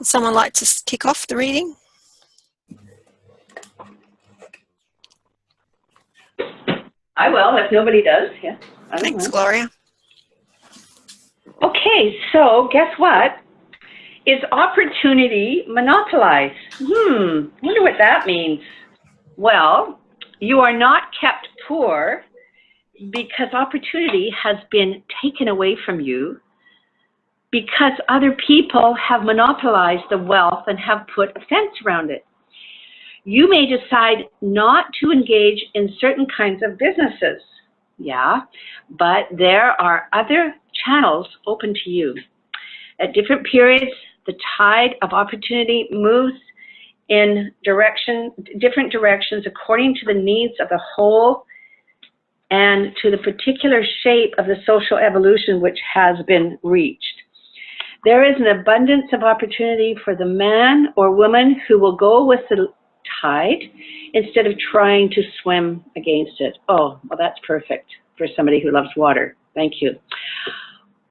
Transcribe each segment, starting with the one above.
Would someone like to kick off the reading? I will, if nobody does. Yeah. Thanks, Gloria. Okay, so guess what? Is opportunity monopolized? Wonder what that means. Well, you are not kept poor because opportunity has been taken away from you because other people have monopolized the wealth and have put a fence around it. You may decide not to engage in certain kinds of businesses, but there are other channels open to you. At different periods, the tide of opportunity moves in different directions according to the needs of the whole and to the particular shape of the social evolution which has been reached. There is an abundance of opportunity for the man or woman who will go with the tide instead of trying to swim against it. Oh, well, that's perfect for somebody who loves water. Thank you.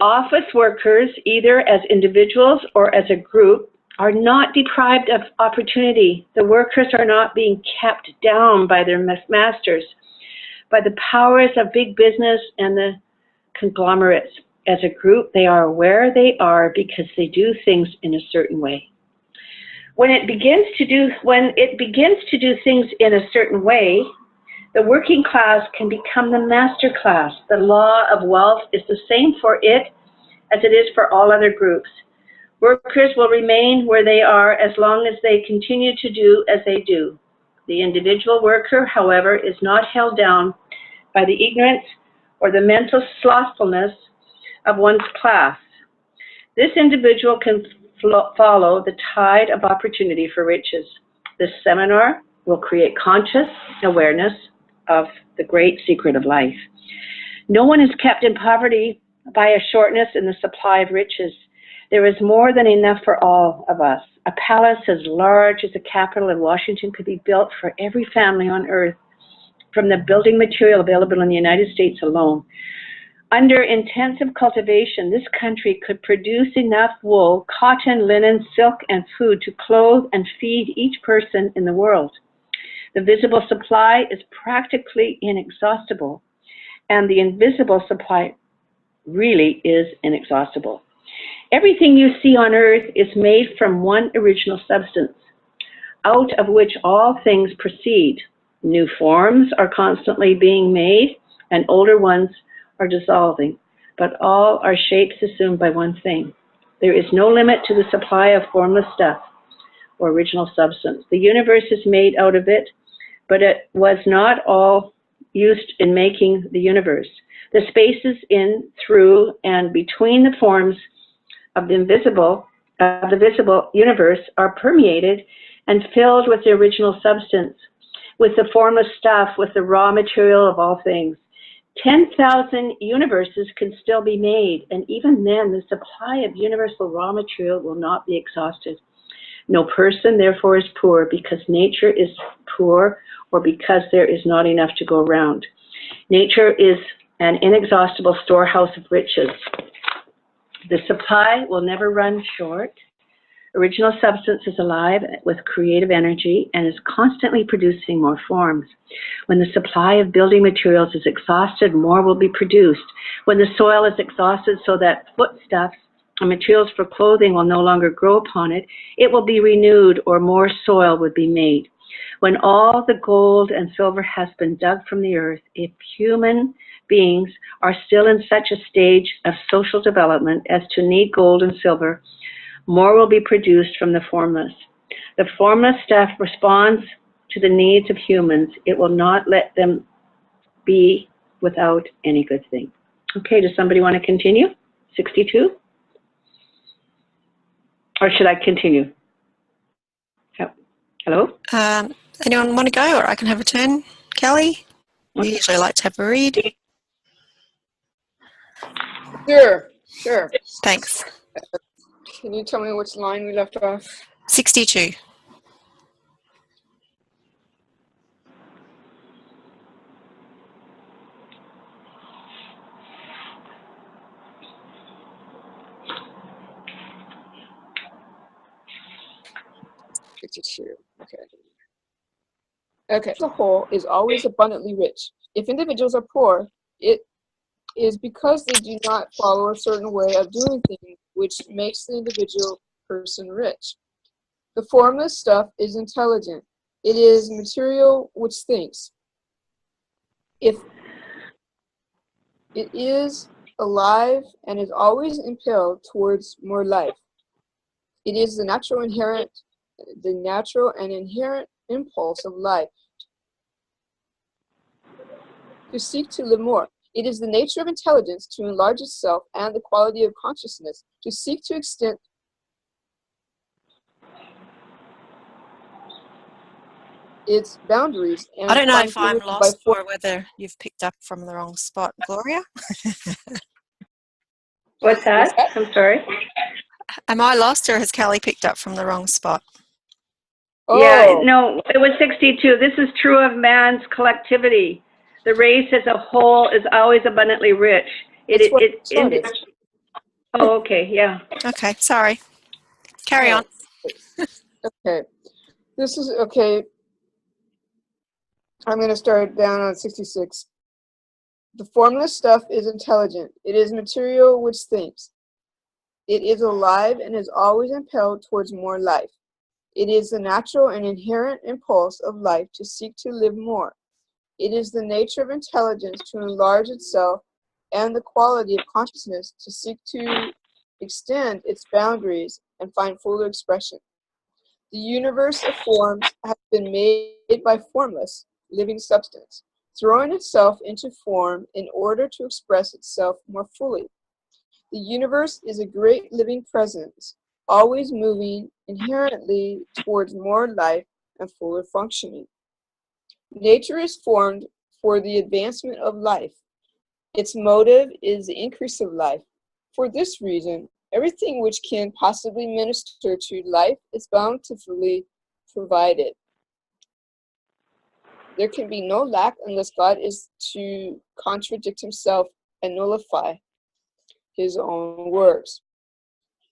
Office workers, either as individuals or as a group, are not deprived of opportunity. The workers are not being kept down by their masters, by the powers of big business and the conglomerates. As a group, they are where they are because they do things in a certain way. When it begins to do things in a certain way, the working class can become the master class. The law of wealth is the same for it as it is for all other groups. Workers will remain where they are as long as they continue to do as they do. The individual worker, however, is not held down by the ignorance or the mental slothfulness of one's class. This individual can follow the tide of opportunity for riches. This seminar will create conscious awareness of the great secret of life. No one is kept in poverty by a shortness in the supply of riches. There is more than enough for all of us. A palace as large as the Capitol in Washington could be built for every family on earth from the building material available in the United States alone. Under intensive cultivation, this country could produce enough wool, cotton, linen, silk, and food to clothe and feed each person in the world. The visible supply is practically inexhaustible, and the invisible supply really is inexhaustible. Everything you see on earth is made from one original substance, out of which all things proceed. New forms are constantly being made, and older ones are dissolving, but all are shapes assumed by one thing. There is no limit to the supply of formless stuff or original substance. The universe is made out of it, but it was not all used in making the universe. The spaces in, through, and between the forms of the visible universe are permeated and filled with the original substance, with the formless stuff, with the raw material of all things. 10,000 universes can still be made, and even then the supply of universal raw material will not be exhausted. No person, therefore, is poor because nature is poor or because there is not enough to go around. Nature is an inexhaustible storehouse of riches. The supply will never run short. Original substance is alive with creative energy and is constantly producing more forms. When the supply of building materials is exhausted, more will be produced. When the soil is exhausted so that foodstuffs and materials for clothing will no longer grow upon it, it will be renewed or more soil would be made. When all the gold and silver has been dug from the earth, if human beings are still in such a stage of social development as to need gold and silver, more will be produced from the formless. The formless stuff responds to the needs of humans. It will not let them be without any good thing. Okay, does somebody want to continue? 62? Or should I continue? Hello? Anyone want to go, or I can have a turn? Kelly? We usually like to have a read. Sure. Thanks. Can you tell me which line we left off? 62. 52. Okay. Okay. The whole is always abundantly rich. If individuals are poor, it is because they do not follow a certain way of doing things, which makes the individual person rich. The formless stuff is intelligent. It is material which thinks. If it is alive and is always impelled towards more life. It is the natural and inherent impulse of life to seek to live more. It is the nature of intelligence to enlarge itself and the quality of consciousness to seek to extend its boundaries and I don't know find if I'm fruition lost or whether you've picked up from the wrong spot, Gloria. What's that? I'm sorry. Am I lost or has Callie picked up from the wrong spot? Yeah, Oh, no, it was 62. This is true of man's collectivity. The race as a whole is always abundantly rich. that's what it started. Oh, okay, yeah. Okay, sorry. Carry on. Okay. This is okay. I'm going to start down on 66. The formless stuff is intelligent. It is material which thinks. It is alive and is always impelled towards more life. It is the natural and inherent impulse of life to seek to live more. It is the nature of intelligence to enlarge itself and the quality of consciousness to seek to extend its boundaries and find fuller expression. The universe of forms has been made by formless, living substance, throwing itself into form in order to express itself more fully. The universe is a great living presence, always moving inherently towards more life and fuller functioning. Nature is formed for the advancement of life. Its motive is the increase of life. For this reason, everything which can possibly minister to life is bountifully provided. There can be no lack unless God is to contradict himself and nullify his own words.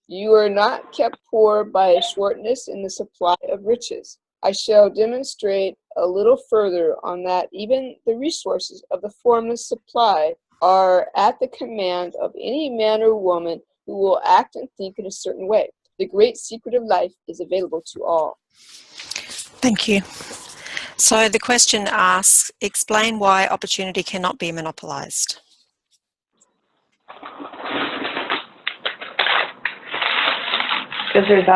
You are not kept poor by a shortness in the supply of riches. I shall demonstrate a little further on that even the resources of the formless supply are at the command of any man or woman who will act and think in a certain way. The great secret of life is available to all. Thank you. So the question asks, explain why opportunity cannot be monopolized. Because it's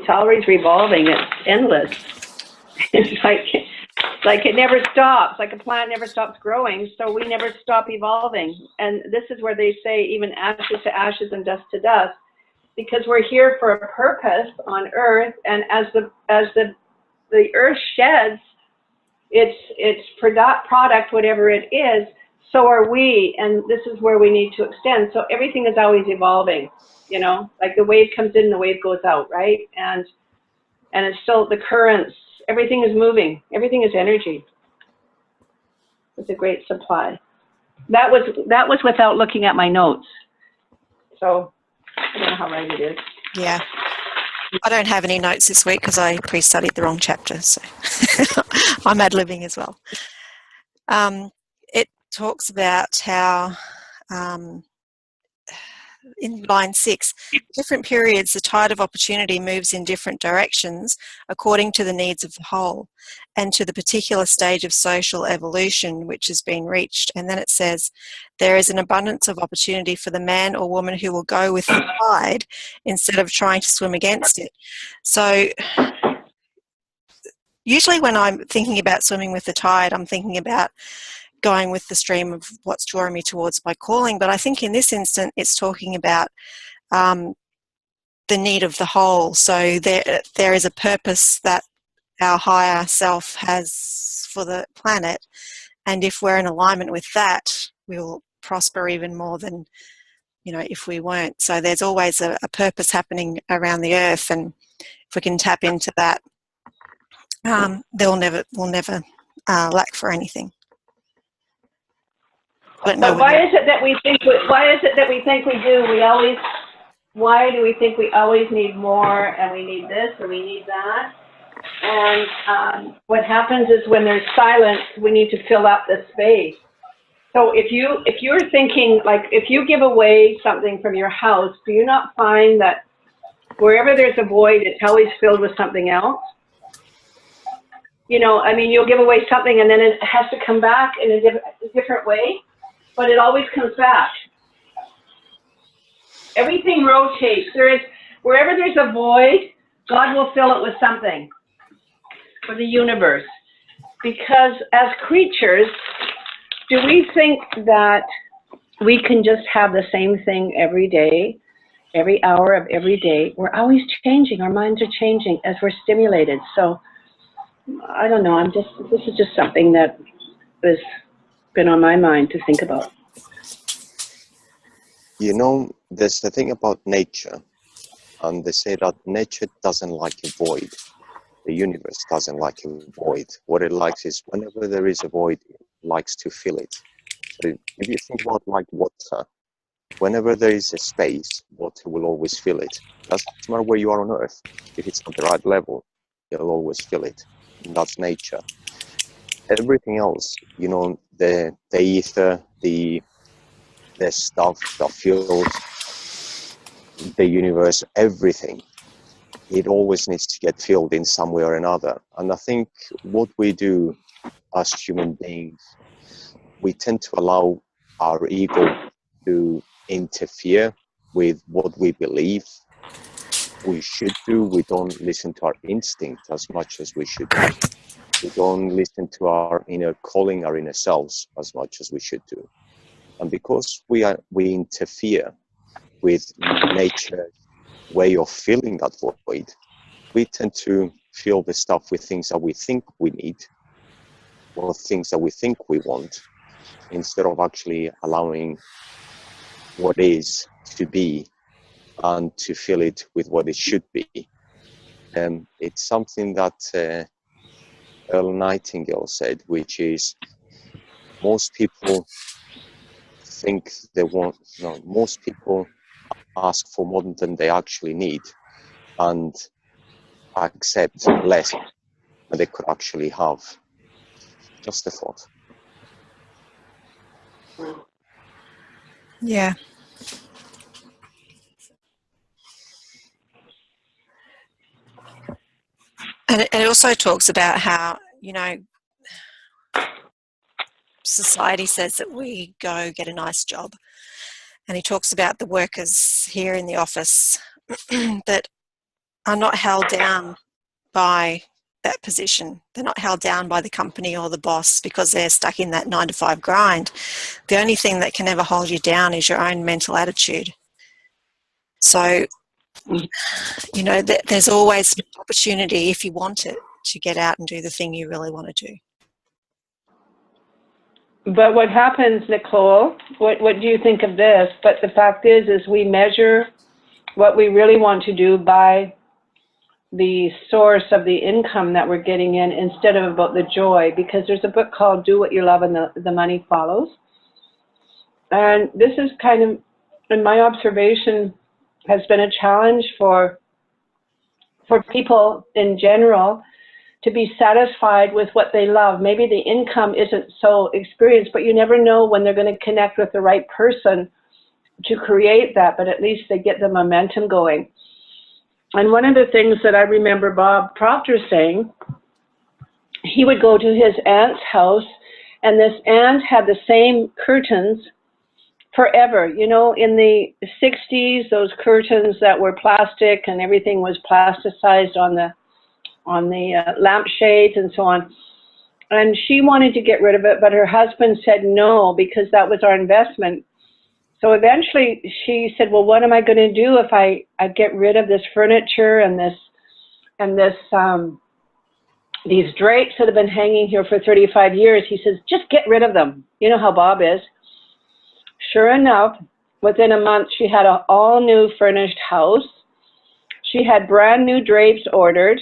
always revolving. It's endless. It's like it never stops. Like a plant never stops growing, so we never stop evolving. And this is where they say even ashes to ashes and dust to dust, because we're here for a purpose on Earth. And as the Earth sheds its product, whatever it is, so are we. And this is where we need to extend. So everything is always evolving. You know, like the wave comes in, the wave goes out, right? And it's still the currents. Everything is moving. Everything is energy. It's a great supply. That was without looking at my notes. So I don't know how right it is. Yeah. I don't have any notes this week because I pre-studied the wrong chapter, so I'm ad-libbing as well. It talks about how in line 6, different periods, the tide of opportunity moves in different directions according to the needs of the whole and to the particular stage of social evolution which has been reached. And then it says, there is an abundance of opportunity for the man or woman who will go with the tide instead of trying to swim against it. So usually when I'm thinking about swimming with the tide, I'm thinking about going with the stream of what's drawing me towards my calling. But I think in this instant, it's talking about the need of the whole. So there is a purpose that our higher self has for the planet. And if we're in alignment with that, we'll prosper even more than, if we weren't. So there's always a purpose happening around the earth. And if we can tap into that, we'll never lack for anything. But why is it that we think we do? why do we think we always need more and we need this and we need that? And what happens is when there's silence, we need to fill up the space. So if you're thinking, like, if you give away something from your house, do you not find that wherever there's a void, it's always filled with something else? You know, I mean, you'll give away something and then it has to come back in a different way, but it always comes back. Everything rotates. Wherever there's a void, God will fill it with something for the universe. Because as creatures, do we think that we can just have the same thing every day, every hour of every day? We're always changing. Our minds are changing as we're stimulated. So I don't know. This is just something that has been on my mind to think about. You know, there's the thing about nature, and they say that nature doesn't like a void. The universe doesn't like a void. What it likes is whenever there is a void, it likes to fill it. So if you think about like water, whenever there is a space, water will always fill it. Doesn't matter where you are on Earth. If it's at the right level, it'll always fill it. And that's nature. Everything else, you know, the ether, the stuff that fills the universe, everything, it always needs to get filled in some way or another. And I think what we do as human beings, we tend to allow our ego to interfere with what we believe we should do. We don't listen to our instinct as much as we should do. We don't listen to our inner calling, our inner selves as much as we should do. And because we interfere with nature's way of filling that void, we tend to fill the stuff with things that we think we need or things that we think we want, instead of actually allowing what is to be and to fill it with what it should be. It's something that Earl Nightingale said, which is most people think they want, no, most people ask for more than they actually need and accept less than they could actually have. Just a thought. Yeah. And it also talks about how, you know, society says that we go get a nice job. And he talks about the workers here in the office that are not held down by that position. They're not held down by the company or the boss because they're stuck in that 9-to-5 grind. The only thing that can ever hold you down is your own mental attitude. So, you know, there's always opportunity, if you want it, to get out and do the thing you really want to do. But what happens, Nicole, what do you think of this? But the fact is we measure what we really want to do by the source of the income that we're getting in instead of about the joy, because there's a book called Do What You Love and the Money Follows. And this is kind of, in my observation, has been a challenge for people in general to be satisfied with what they love. Maybe the income isn't so experienced, but you never know when they're going to connect with the right person to create that, but at least they get the momentum going. And one of the things that I remember Bob Proctor saying, he would go to his aunt's house, and this aunt had the same curtains forever. You know, in the 60s, those curtains that were plastic and everything was plasticized on the lampshades and so on. And she wanted to get rid of it, but her husband said no, because that was our investment. So eventually she said, well, what am I going to do if I get rid of this furniture and these drapes that have been hanging here for 35 years? He says, just get rid of them. You know how Bob is. Sure enough, within a month, she had an all-new furnished house. She had brand new drapes ordered.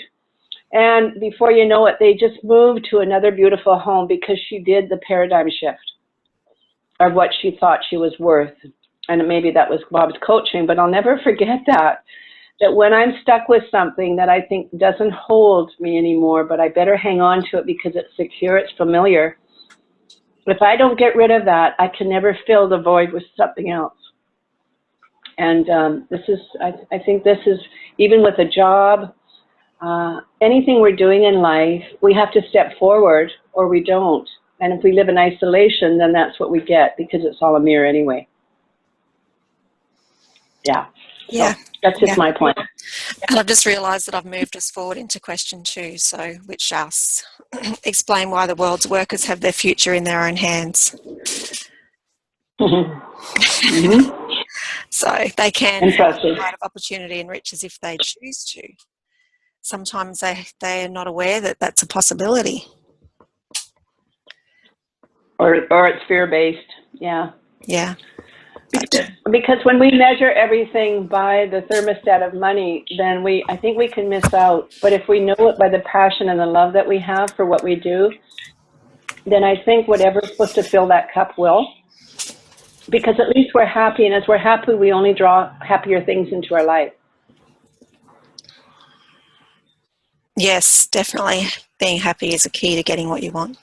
And before you know it, they just moved to another beautiful home because she did the paradigm shift of what she thought she was worth. and maybe that was Bob's coaching, but I'll never forget that when I'm stuck with something that I think doesn't hold me anymore, but I better hang on to it because it's secure, it's familiar. If I don't get rid of that, I can never fill the void with something else. And I think this is, even with a job, anything we're doing in life, we have to step forward or we don't. And if we live in isolation, then that's what we get, because it's all a mirror anyway. Yeah. Yeah. So that's just my point. And I've just realised that I've moved us forward into question 2, so which asks, explain why the world's workers have their future in their own hands. Mm-hmm. So they can Interesting. find opportunity and riches if they choose to. Sometimes they are not aware that that's a possibility. Or it's fear-based, yeah. Yeah. Because when we measure everything by the thermostat of money, then I think we can miss out. But if we know it by the passion and the love that we have for what we do, then I think whatever's supposed to fill that cup will. Because at least we're happy, and as we're happy, we only draw happier things into our life. Yes, definitely. Being happy is a key to getting what you want.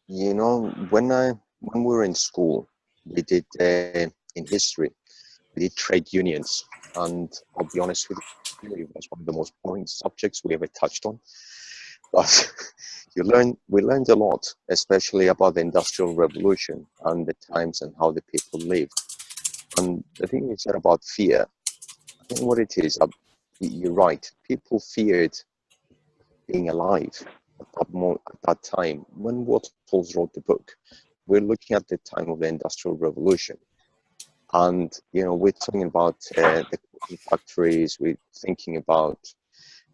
You know, when we were in school, we did in history, we did trade unions, and I'll be honest with you, it was one of the most boring subjects we ever touched on. But we learned a lot, especially about the Industrial Revolution and the times and how the people lived. And the thing you said about fear, I think what it is, you're right. People feared being alive at that time. When Wattles wrote the book, we're looking at the time of the Industrial Revolution. And, you know, we're talking about the factories, we're thinking about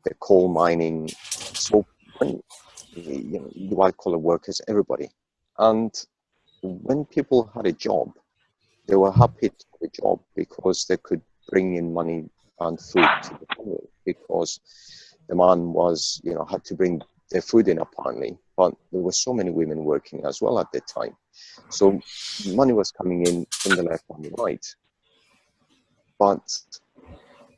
the coal mining. So when, you know, the white collar workers, everybody. And when people had a job, they were happy to have a job because they could bring in money and food to the family, because the man was, you know, had to bring their food in apparently, but there were so many women working as well at the time. So money was coming in from the left and the right. But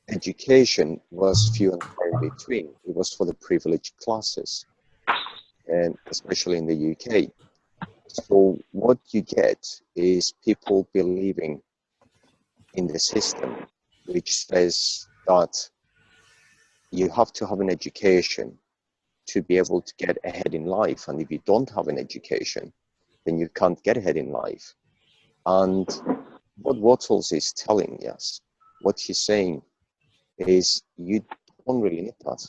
education was few and far in between. It was for the privileged classes, and especially in the UK. So what you get is people believing in the system, which says that you have to have an education to be able to get ahead in life. And if you don't have an education, then you can't get ahead in life. And what Wattles is telling us, what he's saying is you don't really need that.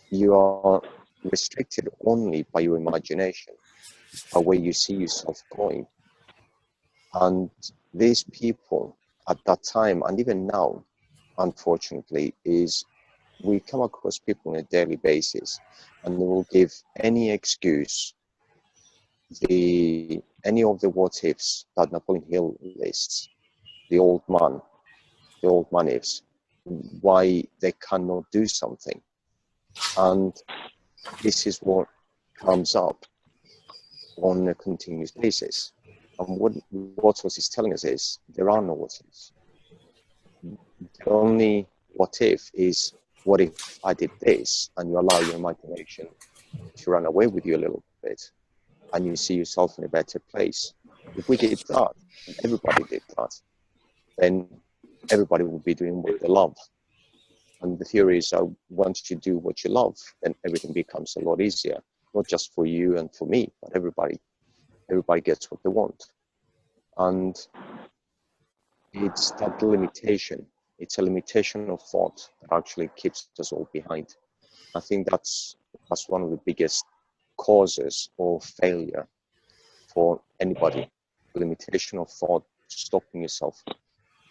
You are restricted only by your imagination, by where you see yourself going. And these people at that time, and even now, unfortunately, is we come across people on a daily basis, and they will give any excuse, any of the what ifs that Napoleon Hill lists, the old man ifs, why they cannot do something. And this is what comes up on a continuous basis. And what Wattles is telling us is there are no what ifs. The only what if is, what if I did this? And you allow your imagination to run away with you a little bit, and you see yourself in a better place. If we did that, and everybody did that, then everybody would be doing what they love. And the theory is that once you do what you love, then everything becomes a lot easier, not just for you and for me, but everybody gets what they want. And it's that limitation. It's a limitation of thought that actually keeps us all behind. I think that's one of the biggest causes of failure for anybody. Limitation of thought, stopping yourself,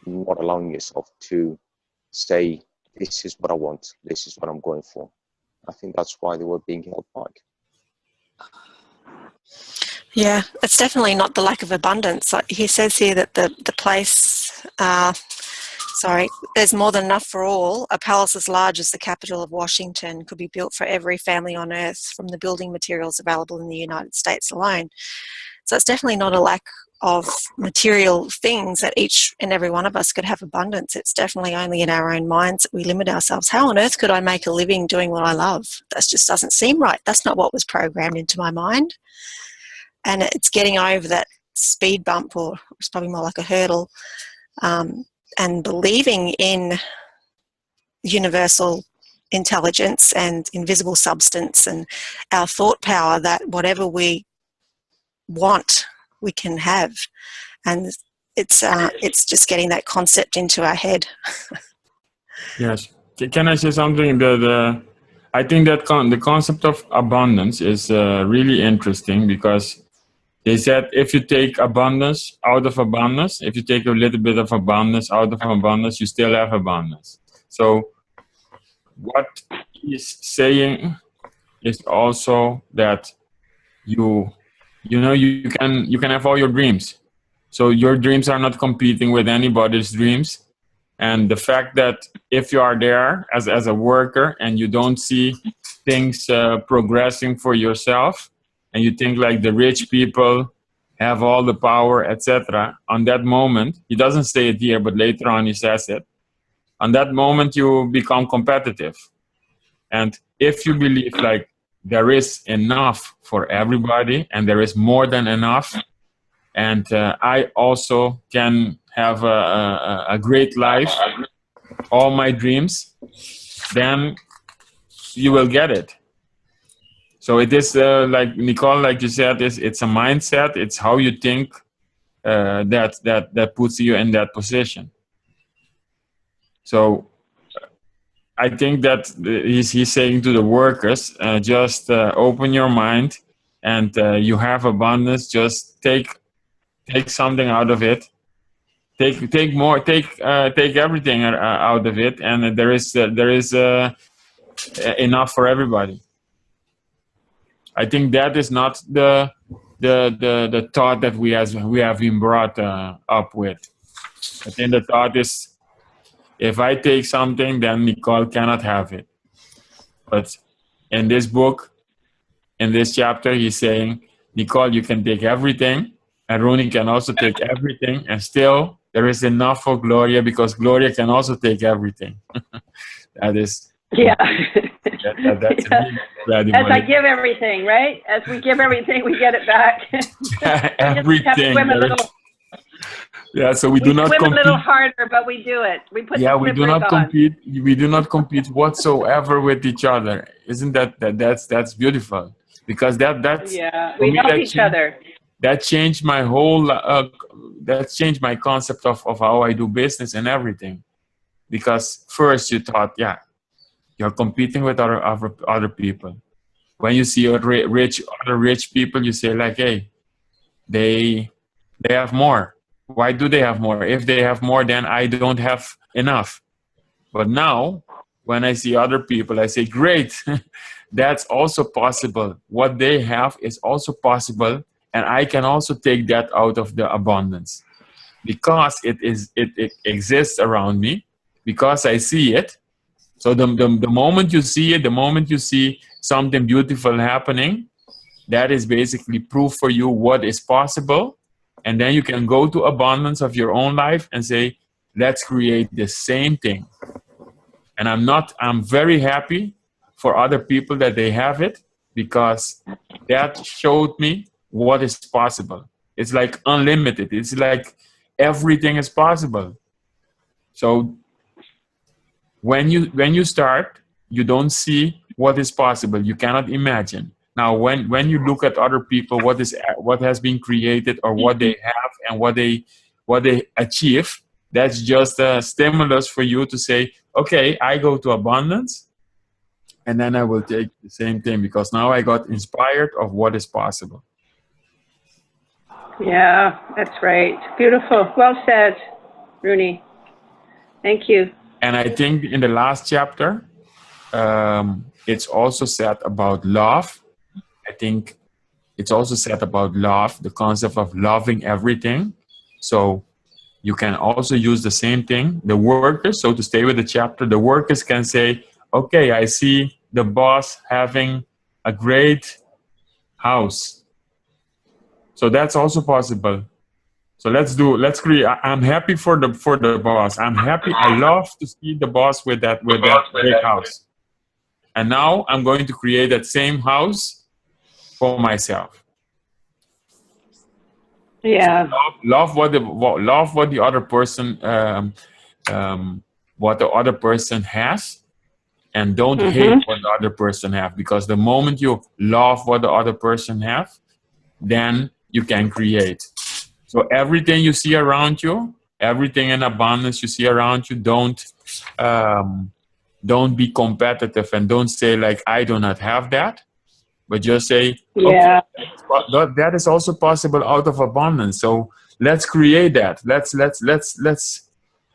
not allowing yourself to say, this is what I want, this is what I'm going for. I think that's why they were being held back. Yeah, it's definitely not the lack of abundance. Like he says here that the place Sorry, there's more than enough for all. A palace as large as the capital of Washington could be built for every family on earth from the building materials available in the United States alone. So it's definitely not a lack of material things that each and every one of us could have abundance. It's definitely only in our own minds that we limit ourselves. How on earth could I make a living doing what I love? That just doesn't seem right. That's not what was programmed into my mind. And it's getting over that speed bump, or it's probably more like a hurdle, and believing in universal intelligence and invisible substance and our thought power, that whatever we want, we can have. And it's just getting that concept into our head. Yes. Can I say something? I think that the concept of abundance is really interesting, because they said if you take abundance out of abundance, if you take a little bit of abundance out of abundance, you still have abundance. So what he's saying is also that you can have all your dreams. So your dreams are not competing with anybody's dreams. And the fact that if you are there as a worker and you don't see things progressing for yourself, and you think like the rich people have all the power, etc., on that moment, he doesn't say it here, but later on he says it, on that moment you become competitive. And if you believe like there is enough for everybody and there is more than enough, and I also can have a great life, all my dreams, then you will get it. So it is like Nicole, like you said, it's a mindset. It's how you think that puts you in that position. So I think that he's saying to the workers, just open your mind, and you have abundance. Just take something out of it. Take more. Take everything out of it, and there is enough for everybody. I think that is not the thought that we have been brought up with. I think the thought is, if I take something, then Nicole cannot have it. But in this book, in this chapter, he's saying, Nicole, you can take everything, and Ronnie can also take everything, and still there is enough for Gloria, because Gloria can also take everything. That is... Yeah. That's really as I give everything, right? As we give everything, we get it back. Everything. Yeah, so we do not swim compete. A little harder, but we do it. We put we do not compete. We do not compete whatsoever with each other. Isn't that's beautiful? Because that's we help each other. That changed my whole. That changed my concept of how I do business and everything. Because first you thought, you're competing with other people. When you see other rich people, you say like, hey, they have more. Why do they have more? If they have more, then I don't have enough. But now, when I see other people, I say, great, that's also possible. What they have is also possible, and I can also take that out of the abundance, because it exists around me, because I see it. So the moment you see it, the moment you see something beautiful happening, that is basically proof for you what is possible. And then you can go to abundance of your own life and say, let's create the same thing. And I'm very happy for other people that they have it, because that showed me what is possible. It's like unlimited. It's like everything is possible. So when you start, you don't see what is possible. You cannot imagine. Now, when you look at other people, what has been created, or what they have and what they achieve, that's just a stimulus for you to say, okay, I go to abundance, and then I will take the same thing, because now I got inspired of what is possible. Yeah, that's right. Beautiful. Well said, Rooney. Thank you. And I think in the last chapter, it's also said about love. I think it's also said about love, the concept of loving everything. So you can also use the same thing. The workers, so to stay with the chapter, the workers can say, okay, I see the boss having a great house. So that's also possible. So let's create. I'm happy for the boss. I'm happy. I love to see the boss with that great house. And now I'm going to create that same house for myself. Yeah. So love what the other person what the other person has, and don't hate what the other person has. Because the moment you love what the other person has, then you can create. So everything you see around you, everything in abundance you see around you, don't be competitive and don't say like, I do not have that, but just say, Yeah. okay, that is also possible out of abundance. So let's create that. Let's.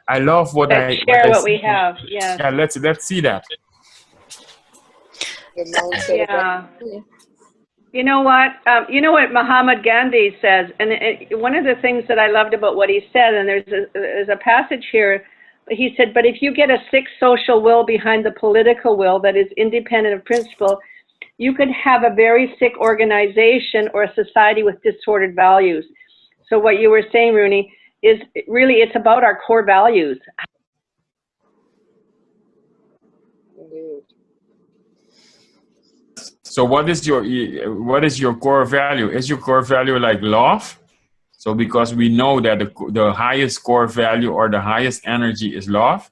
I love what Let's share what we have. Yeah. Yeah, let's see that. The mindset of Yeah. that. You know what? You know what Muhammad Gandhi says, and one of the things that I loved about what he said, and there's a passage here. He said, "But if you get a sick social will behind the political will that is independent of principle, you could have a very sick organization or a society with disordered values." So what you were saying, Rooney, is really it's about our core values. Indeed. So what is your core value? Is your core value like love? So because we know that the highest core value or the highest energy is love,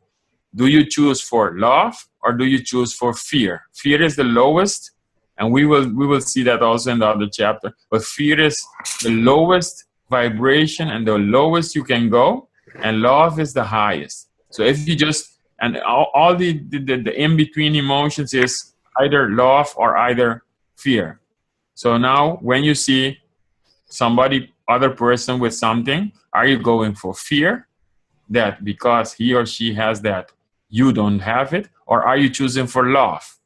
do you choose for love or do you choose for fear? Fear is the lowest, and we will see that also in the other chapter. But fear is the lowest vibration and the lowest you can go, and love is the highest. So if you just, and all the in-between emotions is either love or either fear. So now when you see other person with something, are you going for fear that because he or she has that, you don't have it? Or are you choosing for love?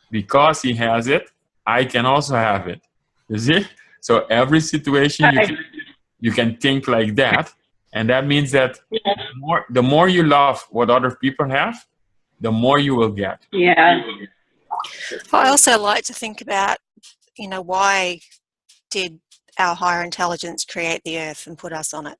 Because he has it, I can also have it. You see? So every situation you can think like that. And that means that the more you love what other people have, the more you will get. Yeah. I also like to think about, why did our higher intelligence create the earth and put us on it?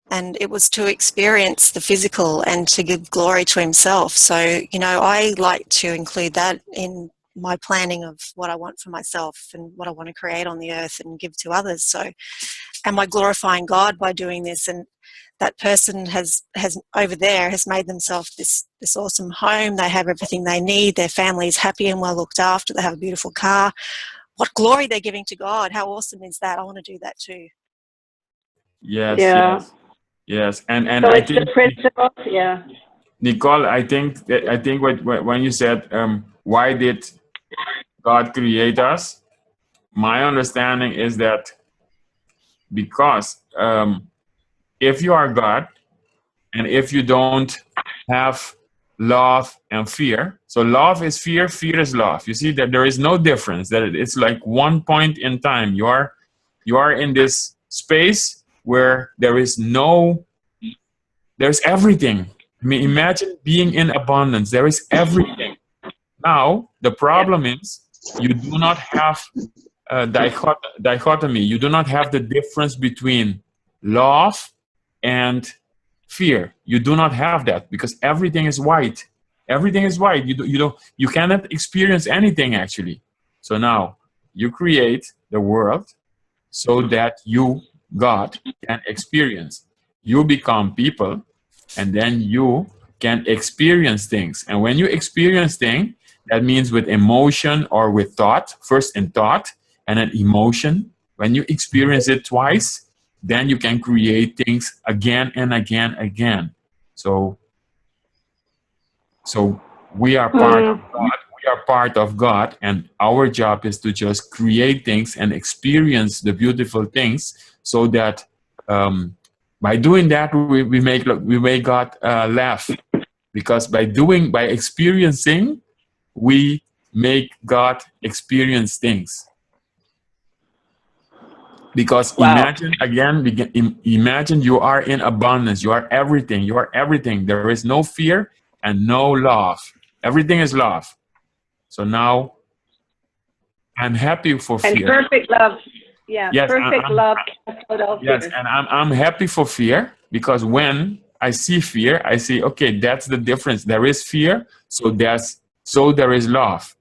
And it was to experience the physical and to give glory to himself. So, I like to include that in my planning of what I want for myself and what I want to create on the earth and give to others. So am I glorifying God by doing this? And that person has over there has made themselves this awesome home. They have everything they need. Their family is happy and well looked after. They have a beautiful car. What glory they're giving to God. How awesome is that? I want to do that too. Yes. And so I it's think the principles. Yeah. Nicole, I think when you said why did God create us, my understanding is that because if you are God and if you don't have love and fear, so love is fear, fear is love. You see that there is no difference, that it's like one point in time. You are in this space where there's everything. I mean, imagine being in abundance. There is everything. Now, the problem is you do not have a dichotomy. You do not have the difference between love and fear. You do not have that because everything is white. Everything is white. You cannot experience anything actually. So now you create the world so that you, God, can experience. You become people, and then you can experience things. And when you experience things, that means with emotion or with thought, first in thought and then emotion. When you experience it twice, then you can create things again and again. So we are part of God. We are part of God, and our job is to just create things and experience the beautiful things, so that by doing that we make God laugh, because by experiencing we make God experience things. Because Wow. imagine again, imagine you are in abundance. You are everything. You are everything. There is no fear and no love. Everything is love. So now I'm happy for And fear. perfect love. Yeah, Yes, perfect love casts out all yes, fear. and I'm happy for fear, because when I see fear, I see, okay, that's the difference. There is fear, so there is love.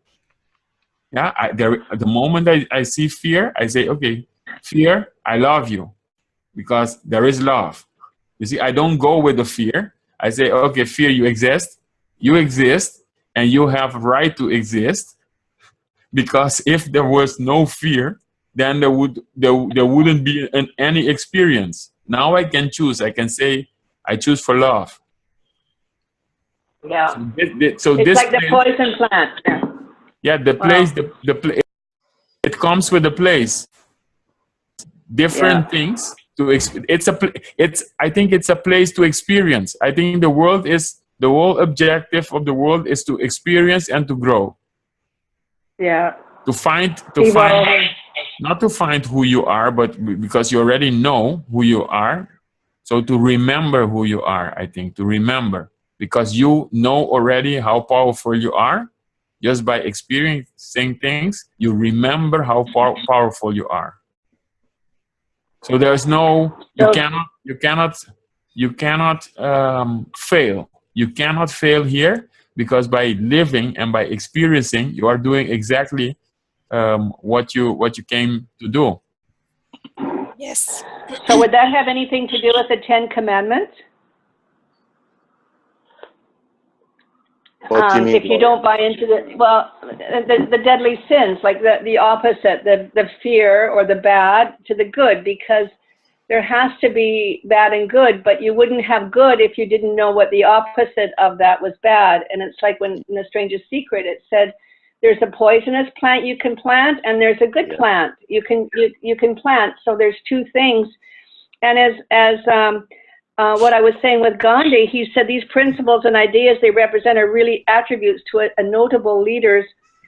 Yeah, the moment I see fear, I say, okay, fear, I love you, because there is love. You see, I don't go with the fear. I say, okay, fear, you exist, and you have a right to exist, because if there was no fear, then there wouldn't be any experience. Now I can choose. I can say, I choose for love. Yeah. So It's this like the place, poison plant. Yeah. yeah, the Wow. place, it comes with the place. Different Yeah. things to I think it's a place to experience. I think the whole objective of the world is to experience and to grow. Yeah. To find Evolving. not to find who you are, but because you already know who you are. So to remember who you are, I think, to remember, because you know already how powerful you are. Just by experiencing things, you remember how powerful you are. So there's no, you So, cannot fail. You cannot fail here, because by living and by experiencing, you are doing exactly what you came to do. Yes. so would that have anything to do with the 10 Commandments? What do you mean? If you don't buy into the deadly sins, like the opposite, the fear or the bad to the good, because there has to be bad and good, but you wouldn't have good if you didn't know what the opposite of that was bad. And it's like when in The Strangest Secret, it said, there's a poisonous plant you can plant, and there's a good plant you can plant. So there's two things. And as what I was saying with Gandhi, he said these principles and ideas they represent are really attributes to a notable leaders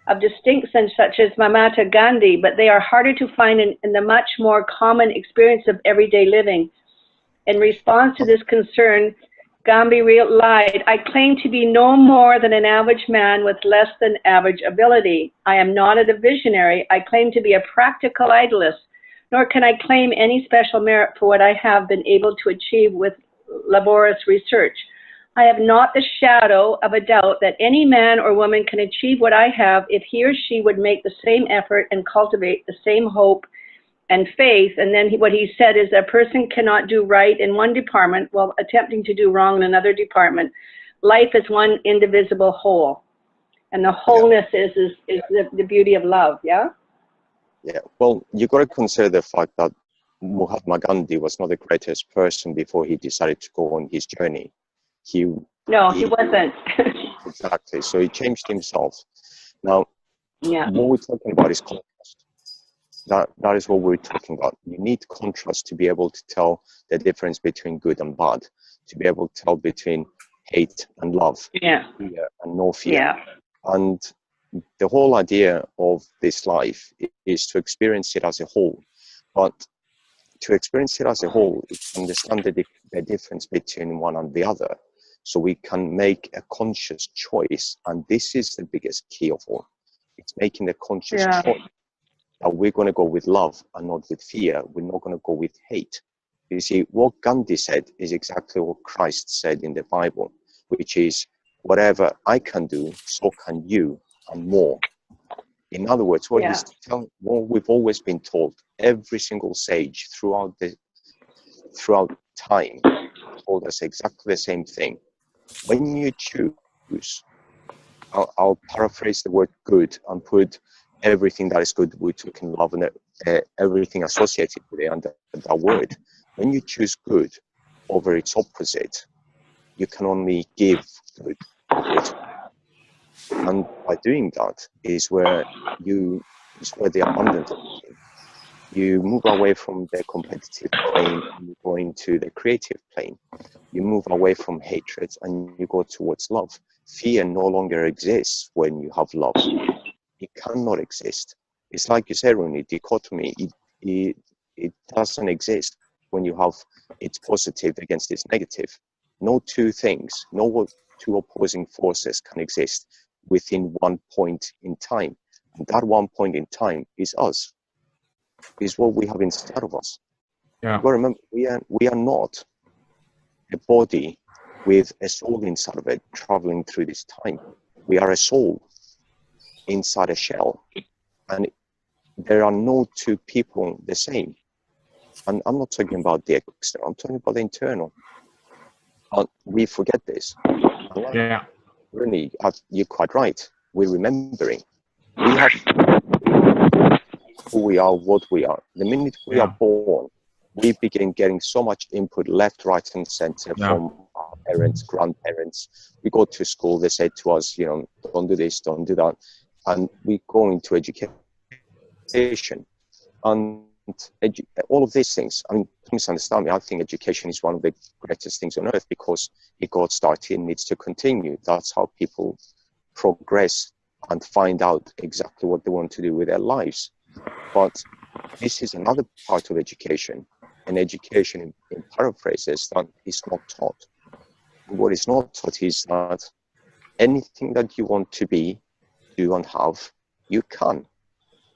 of distinction such as Mahatma Gandhi, but they are harder to find in the much more common experience of everyday living. In response to this concern, Gandhi lied, I claim to be no more than an average man with less than average ability. I am not a visionary. I claim to be a practical idealist, nor can I claim any special merit for what I have been able to achieve with laborious research. I have not the shadow of a doubt that any man or woman can achieve what I have if he or she would make the same effort and cultivate the same hope and faith. And then what he said is a person cannot do right in one department while attempting to do wrong in another department. Life is one indivisible whole. And the wholeness is the beauty of love, yeah? Yeah, well, you got to consider the fact that Mahatma Gandhi was not the greatest person before he decided to go on his journey. He wasn't. Exactly. So he changed himself. Now, Yeah. what we're talking about is contrast. That is what we're talking about. You need contrast to be able to tell the difference between good and bad, to be able to tell between hate and love, Yeah. fear and no fear. Yeah. And the whole idea of this life is to experience it as a whole. But to experience it as a whole is to understand the difference between one and the other. So we can make a conscious choice. And this is the biggest key of all. It's making the conscious choice that we're going to go with love and not with fear. We're not going to go with hate. You see, what Gandhi said is exactly what Christ said in the Bible, which is, whatever I can do, so can you, and more. In other words, what he's telling, what we've always been told, every single sage throughout time told us exactly the same thing. When you choose, I'll paraphrase the word good and put everything that is good, we're talking love and everything associated with it under that word. When you choose good over its opposite, you can only give good. And by doing that is where the abundance comes in. You move away from the competitive plane and you go into the creative plane. You move away from hatred and you go towards love. Fear no longer exists when you have love. It cannot exist. It's like you said, Rooney, dichotomy. it doesn't exist when you have its positive against its negative. No two things, no two opposing forces can exist within one point in time. And that one point in time is us, is what we have inside of us. Yeah. But remember, we are not a body with a soul inside of it traveling through this time. We are a soul inside a shell. And there are no two people the same. And I'm not talking about the external, I'm talking about the internal. And we forget this. Yeah. Really, you're quite right. We're remembering. We have who we are, what we are. The minute we are born, we begin getting so much input left, right, and center from our parents, grandparents. We go to school, they say to us, you know, don't do this, don't do that. And we go into education. And all of these things, I mean, please understand me, I think education is one of the greatest things on earth because it got started and needs to continue. That's how people progress and find out exactly what they want to do with their lives. But this is another part of education, and education in paraphrases that is not taught. What is not taught is that anything that you want to be, do and have, you can.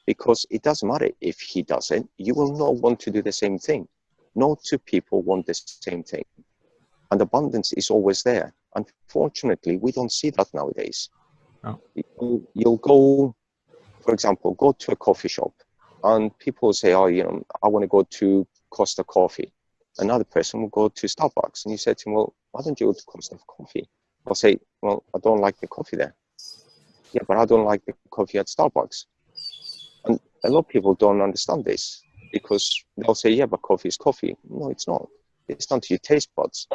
Because it doesn't matter if he does it, you will not want to do the same thing. No two people want the same thing. And abundance is always there. Unfortunately, we don't see that nowadays. No. You'll go, for example, go to a coffee shop and people say, oh, you know, I want to go to Costa Coffee. Another person will go to Starbucks. And you say to him, well, why don't you go to Costa Coffee? They'll say, well, I don't like the coffee there. Yeah, but I don't like the coffee at Starbucks. And a lot of people don't understand this because they'll say, yeah, but coffee is coffee. No, it's not. It's down to your taste buds.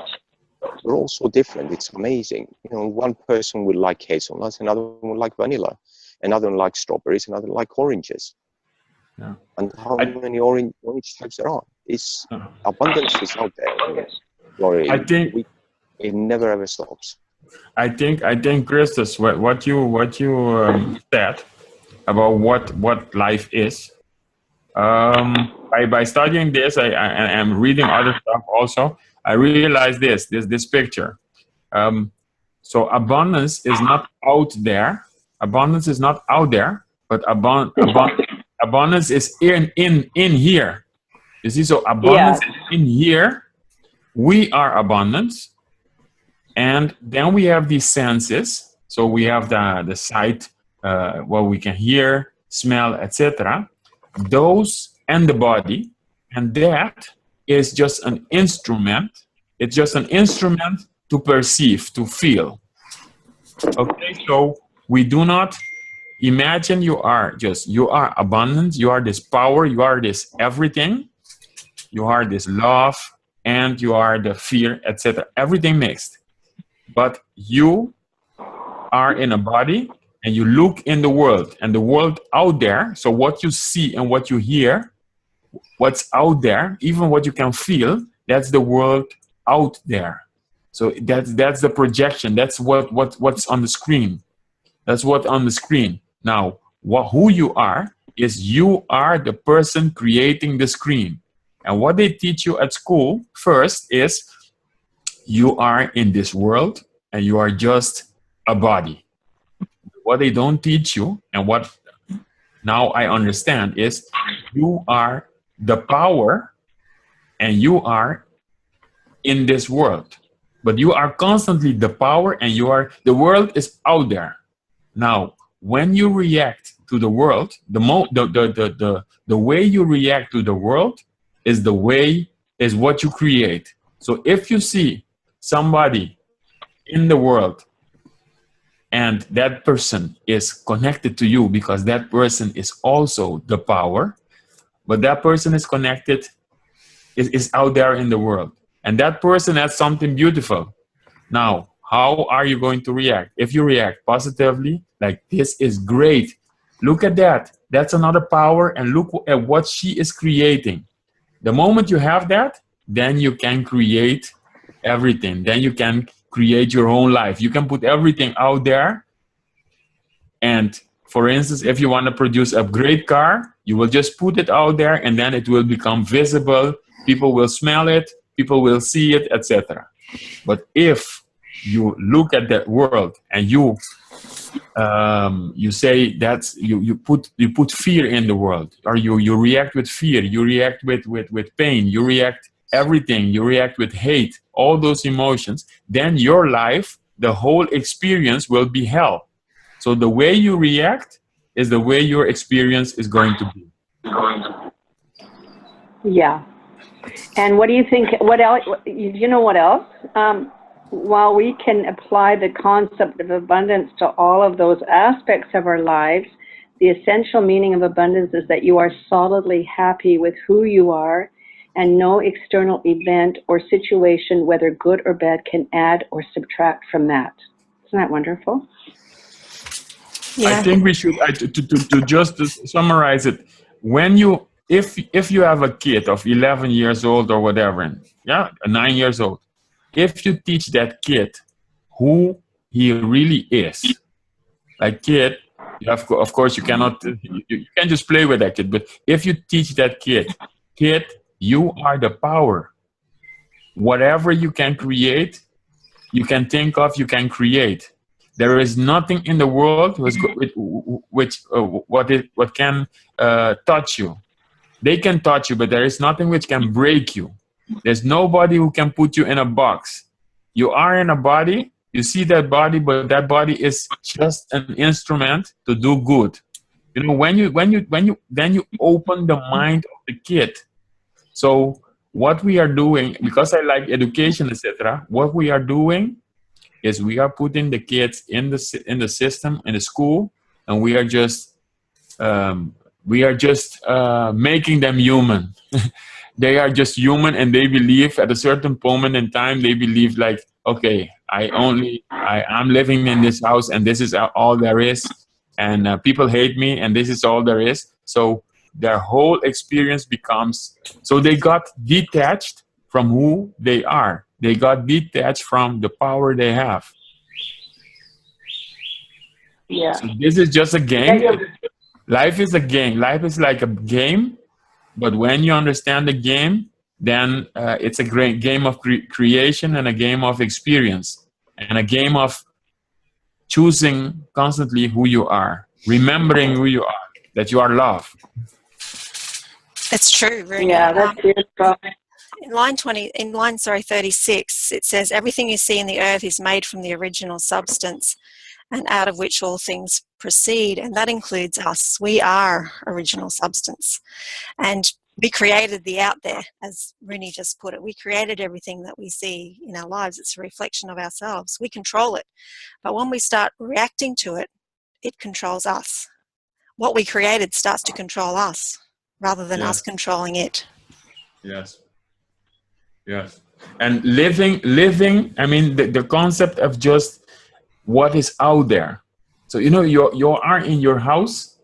We're all so different. It's amazing. You know, one person will like hazelnuts, another one will like vanilla, another one likes strawberries, another like oranges. Yeah. And how many orange types there are? It's abundance is out there. Glory, I think it never ever stops. I think Christos, what you said about what life is. By studying this, I am reading other stuff also. I realized this picture. So abundance is not out there. Abundance is not out there, but abundance is in here. You see, so abundance is in here. We are abundance. And then we have these senses. So we have the sight, what we can hear, smell, etc. Those and the body. And that is just an instrument. It's just an instrument to perceive, to feel. Okay, so we do not imagine you are abundant, you are this power, you are this everything, you are this love, and you are the fear, etc. Everything mixed. But you are in a body and you look in the world, and the world out there, so what you see and what you hear, what's out there, even what you can feel, that's the world out there. So that's the projection. That's what's on the screen. That's what's on the screen. Now, who you are is you are the person creating the screen. And what they teach you at school first is you are in this world and you are just a body. What they don't teach you, and what now I understand, is you are the power and you are in this world. But you are constantly the power and you are, the world is out there. Now, when you react to the world, the way you react to the world is what you create. So if you see somebody in the world and that person is connected to you because that person is also the power, but that person is connected, is out there in the world. And that person has something beautiful. Now, how are you going to react? If you react positively, like this is great. Look at that. That's another power, and look at what she is creating. The moment you have that, then you can create everything. Then you can create your own life. You can put everything out there. And for instance, if you want to produce a great car, You will just put it out there, and then it will become visible. People will smell it, people will see it, etc. But if you look at that world and you say that you put fear in the world, or you react with fear, you react with pain, you react everything, you react with hate, all those emotions, then your life, the whole experience will be hell. So the way you react is the way your experience is going to be. Yeah. And what do you think, what else, you know what else? While we can apply the concept of abundance to all of those aspects of our lives, the essential meaning of abundance is that you are solidly happy with who you are, and no external event or situation, whether good or bad, can add or subtract from that. Isn't that wonderful? Yeah. I think we should, to just summarize it, when you, if you have a kid of 11 years old or whatever, and 9 years old, if you teach that kid who he really is, like kid, you have, of course you cannot, you can't just play with that kid, but if you teach that kid, you are the power. Whatever you can create, you can think of, you can create. There is nothing in the world what can touch you. They can touch you, but there is nothing which can break you. There's nobody who can put you in a box. You are in a body, you see that body, but that body is just an instrument to do good. You know, when you open the mind of the kid. So what we are doing, because I like education, etc., what we are doing is we are putting the kids in the system, in the school, and we are just making them human. They are just human, and they believe at a certain moment in time, they believe like, okay, I'm living in this house, and this is all there is, and people hate me, and this is all there is. So their whole experience becomes, so they got detached from who they are. They got detached from the power they have. Yeah. So this is just a game. Life is a game. Life is like a game, but when you understand the game, then it's a great game of creation, and a game of experience, and a game of choosing constantly who you are, remembering who you are, that you are love. It's true, really. Yeah, that's beautiful. In line 36, it says, everything you see in the earth is made from the original substance, and out of which all things proceed, and that includes us. We are original substance. And we created the out there, as Rooney just put it. We created everything that we see in our lives. It's a reflection of ourselves. We control it. But when we start reacting to it, it controls us. What we created starts to control us, rather than us controlling it. Yes. Yes. And living, I mean, the concept of just what is out there. So, you know, you are in your house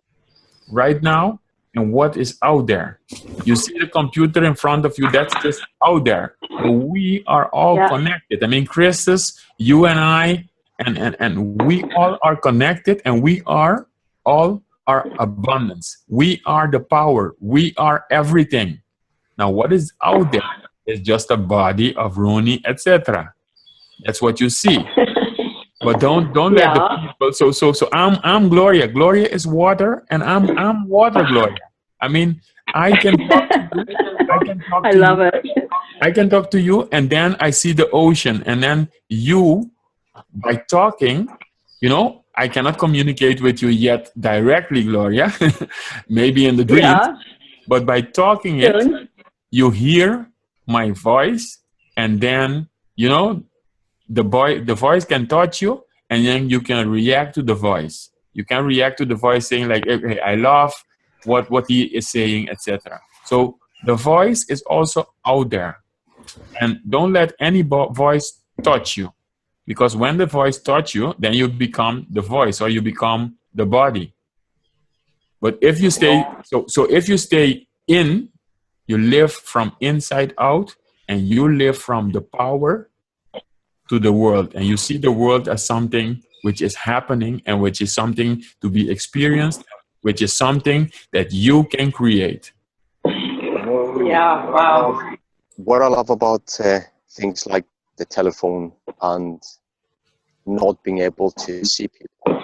right now, and what is out there? You see the computer in front of you, that's just out there. But we are all connected. I mean, Christus, you and I, and we all are connected, and we are all our abundance. We are the power. We are everything. Now, what is out there is just a body of Rooney, etc. That's what you see. But don't let the people. So I'm Gloria. Gloria is water, and I'm water Gloria. I mean, I can talk to you. I love it. I can talk to you, and then I see the ocean, and then you, by talking, you know, I cannot communicate with you yet directly, Gloria. Maybe in the dreams, but by talking it, you hear my voice, and then, you know, the voice can touch you, and then you can react to the voice. You can react to the voice saying like, hey, I love what he is saying, etc. So the voice is also out there, and don't let any voice touch you, because when the voice touch you, then you become the voice, or you become the body. But if you stay, so if you stay in, you live from inside out, and you live from the power to the world, and you see the world as something which is happening, and which is something to be experienced, which is something that you can create. Yeah, wow. What I love about things like the telephone and not being able to see people,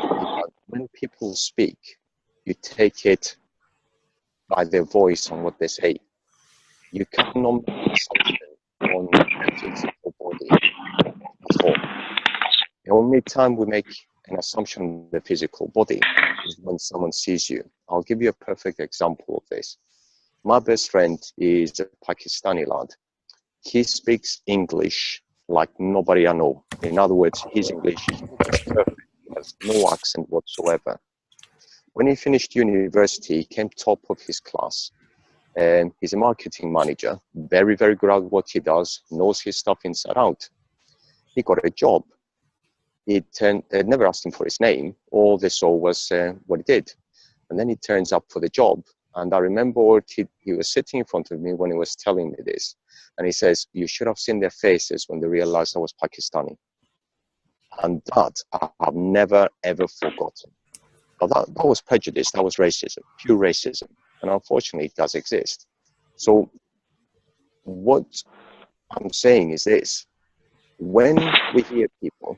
when people speak, you take it by their voice and what they say. You cannot make an assumption on the physical body at all. The only time we make an assumption on the physical body is when someone sees you. I'll give you a perfect example of this. My best friend is a Pakistani lad. He speaks English like nobody I know. In other words, his English is perfect. He has no accent whatsoever. When he finished university, he came top of his class. And he's a marketing manager, very, very good at what he does, knows his stuff inside out. He got a job. They never asked him for his name. All they saw was what he did. And then he turns up for the job. And I remember he was sitting in front of me when he was telling me this. And he says, you should have seen their faces when they realized I was Pakistani. And that I have never, ever forgotten. But that was prejudice. That was racism, pure racism. And unfortunately, it does exist. So what I'm saying is this. When we hear people,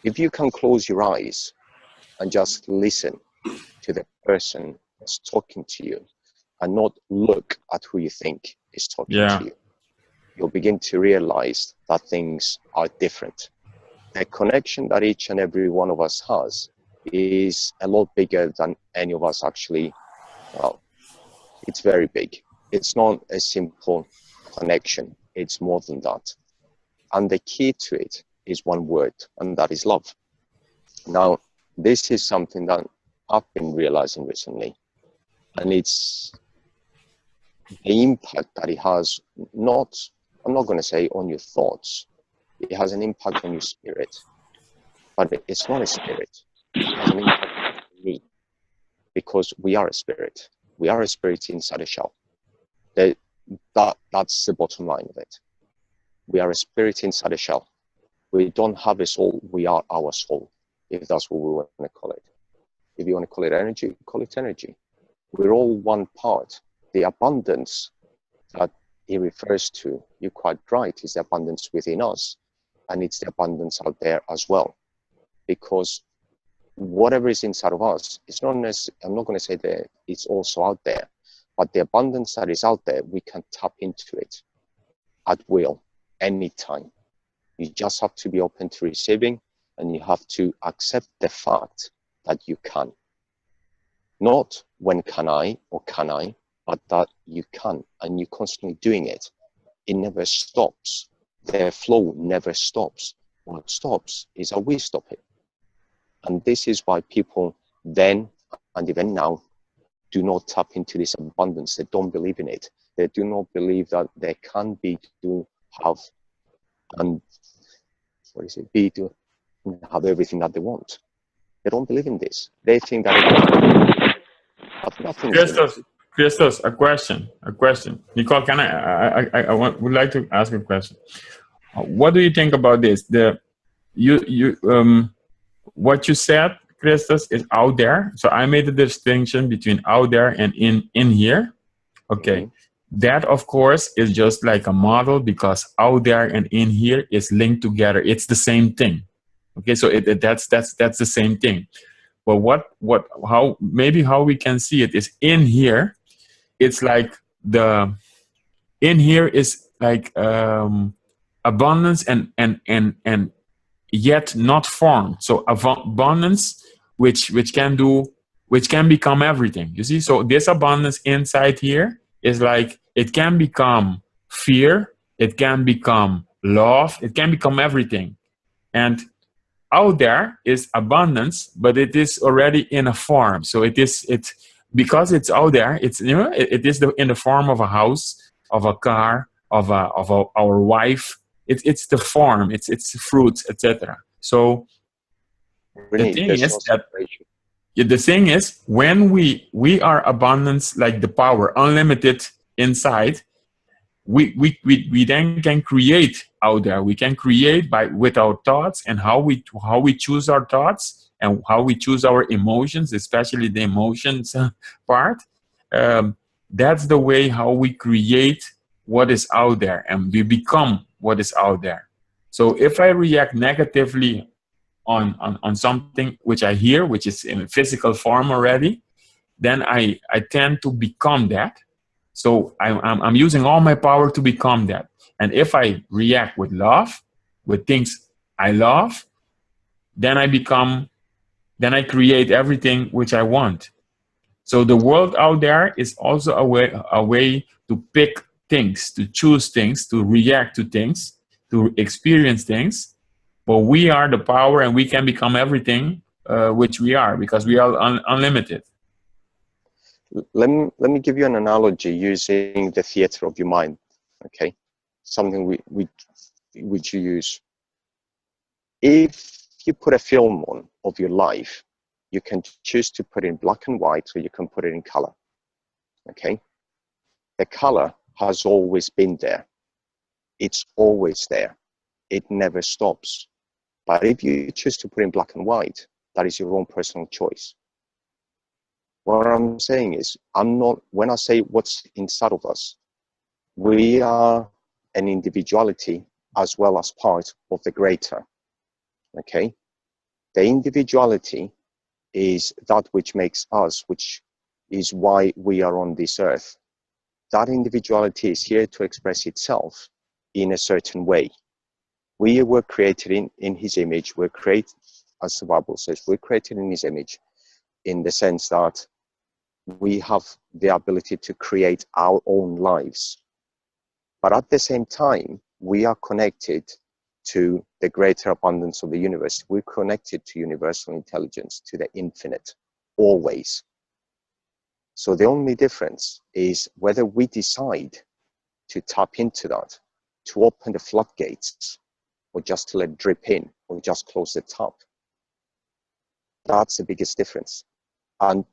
if you can close your eyes and just listen to the person that's talking to you and not look at who you think is talking to you, you'll begin to realize that things are different. The connection that each and every one of us has is a lot bigger than any of us actually. Well, it's very big. It's not a simple connection. It's more than that. And the key to it is one word, and that is love. Now, this is something that I've been realizing recently. And it's the impact that it has, I'm not going to say on your thoughts. It has an impact on your spirit. But it's not a spirit. It has an impact on me. Because we are a spirit. We are a spirit inside a shell. That's the bottom line of it. We are a spirit inside a shell. We don't have a soul. We are our soul, if that's what we want to call it. If you want to call it energy, call it energy. We're all one part. The abundance that he refers to, you're quite right, is the abundance within us. And it's the abundance out there as well. Because whatever is inside of us, it's not necessarily, I'm not going to say that it's also out there, but the abundance that is out there, we can tap into it at will, anytime. You just have to be open to receiving, and you have to accept the fact that you can. Not when can I, but that you can, and you're constantly doing it. It never stops. The flow never stops. What stops is how we stop it. And this is why people then, and even now, do not tap into this abundance. They don't believe in it. They do not believe that they can be, to have, and have everything that they want. They don't believe in this. They think that nothing. Christos, a question. Nicole, can I would like to ask a question. What do you think about this? What you said, Christos, is out there. So I made a distinction between out there and in here. Okay. Mm-hmm. That, of course, is just like a model, because out there and in here is linked together. It's the same thing. Okay, so that's the same thing. But how we can see it is in here. It's like in here is like abundance and yet not formed. So abundance, which can become everything. You see, so this abundance inside here is like, it can become fear, it can become love, it can become everything. And out there is abundance, but it is already in a form. So it's because it's out there, it's, you know, it is in the form of a house, of a car, of our wife. It's the form, it's fruits, etc. So the thing is, when we are abundance, like the power, unlimited inside, we then can create out there. We can create with our thoughts, and how we choose our thoughts. and how we choose our emotions, especially the emotions part, that's the way how we create what is out there, and we become what is out there. So if I react negatively on something which I hear, which is in physical form already, then I tend to become that. So I'm using all my power to become that. And if I react with love, with things I love, then I create everything which I want. So the world out there is also a way to pick things, to choose things, to react to things, to experience things. But we are the power, and we can become everything which we are, because we are unlimited. Let me give you an analogy using the theater of your mind, okay? Something which you use. If you put a film on of your life, you can choose to put it in black and white, or you can put it in color, okay? The color has always been there. It's always there. It never stops. But if you choose to put in black and white, that is your own personal choice. What I'm saying is, when I say what's inside of us, we are an individuality as well as part of the greater, okay? The individuality is that which makes us, which is why we are on this earth. That individuality is here to express itself in a certain way. We were created in his image. We're created, as the Bible says, we're created in his image, in the sense that we have the ability to create our own lives. But at the same time, we are connected to the greater abundance of the universe. We're connected to universal intelligence, to the infinite, always. So the only difference is whether we decide to tap into that, to open the floodgates, or just to let it drip in, or just close the tap. That's the biggest difference. And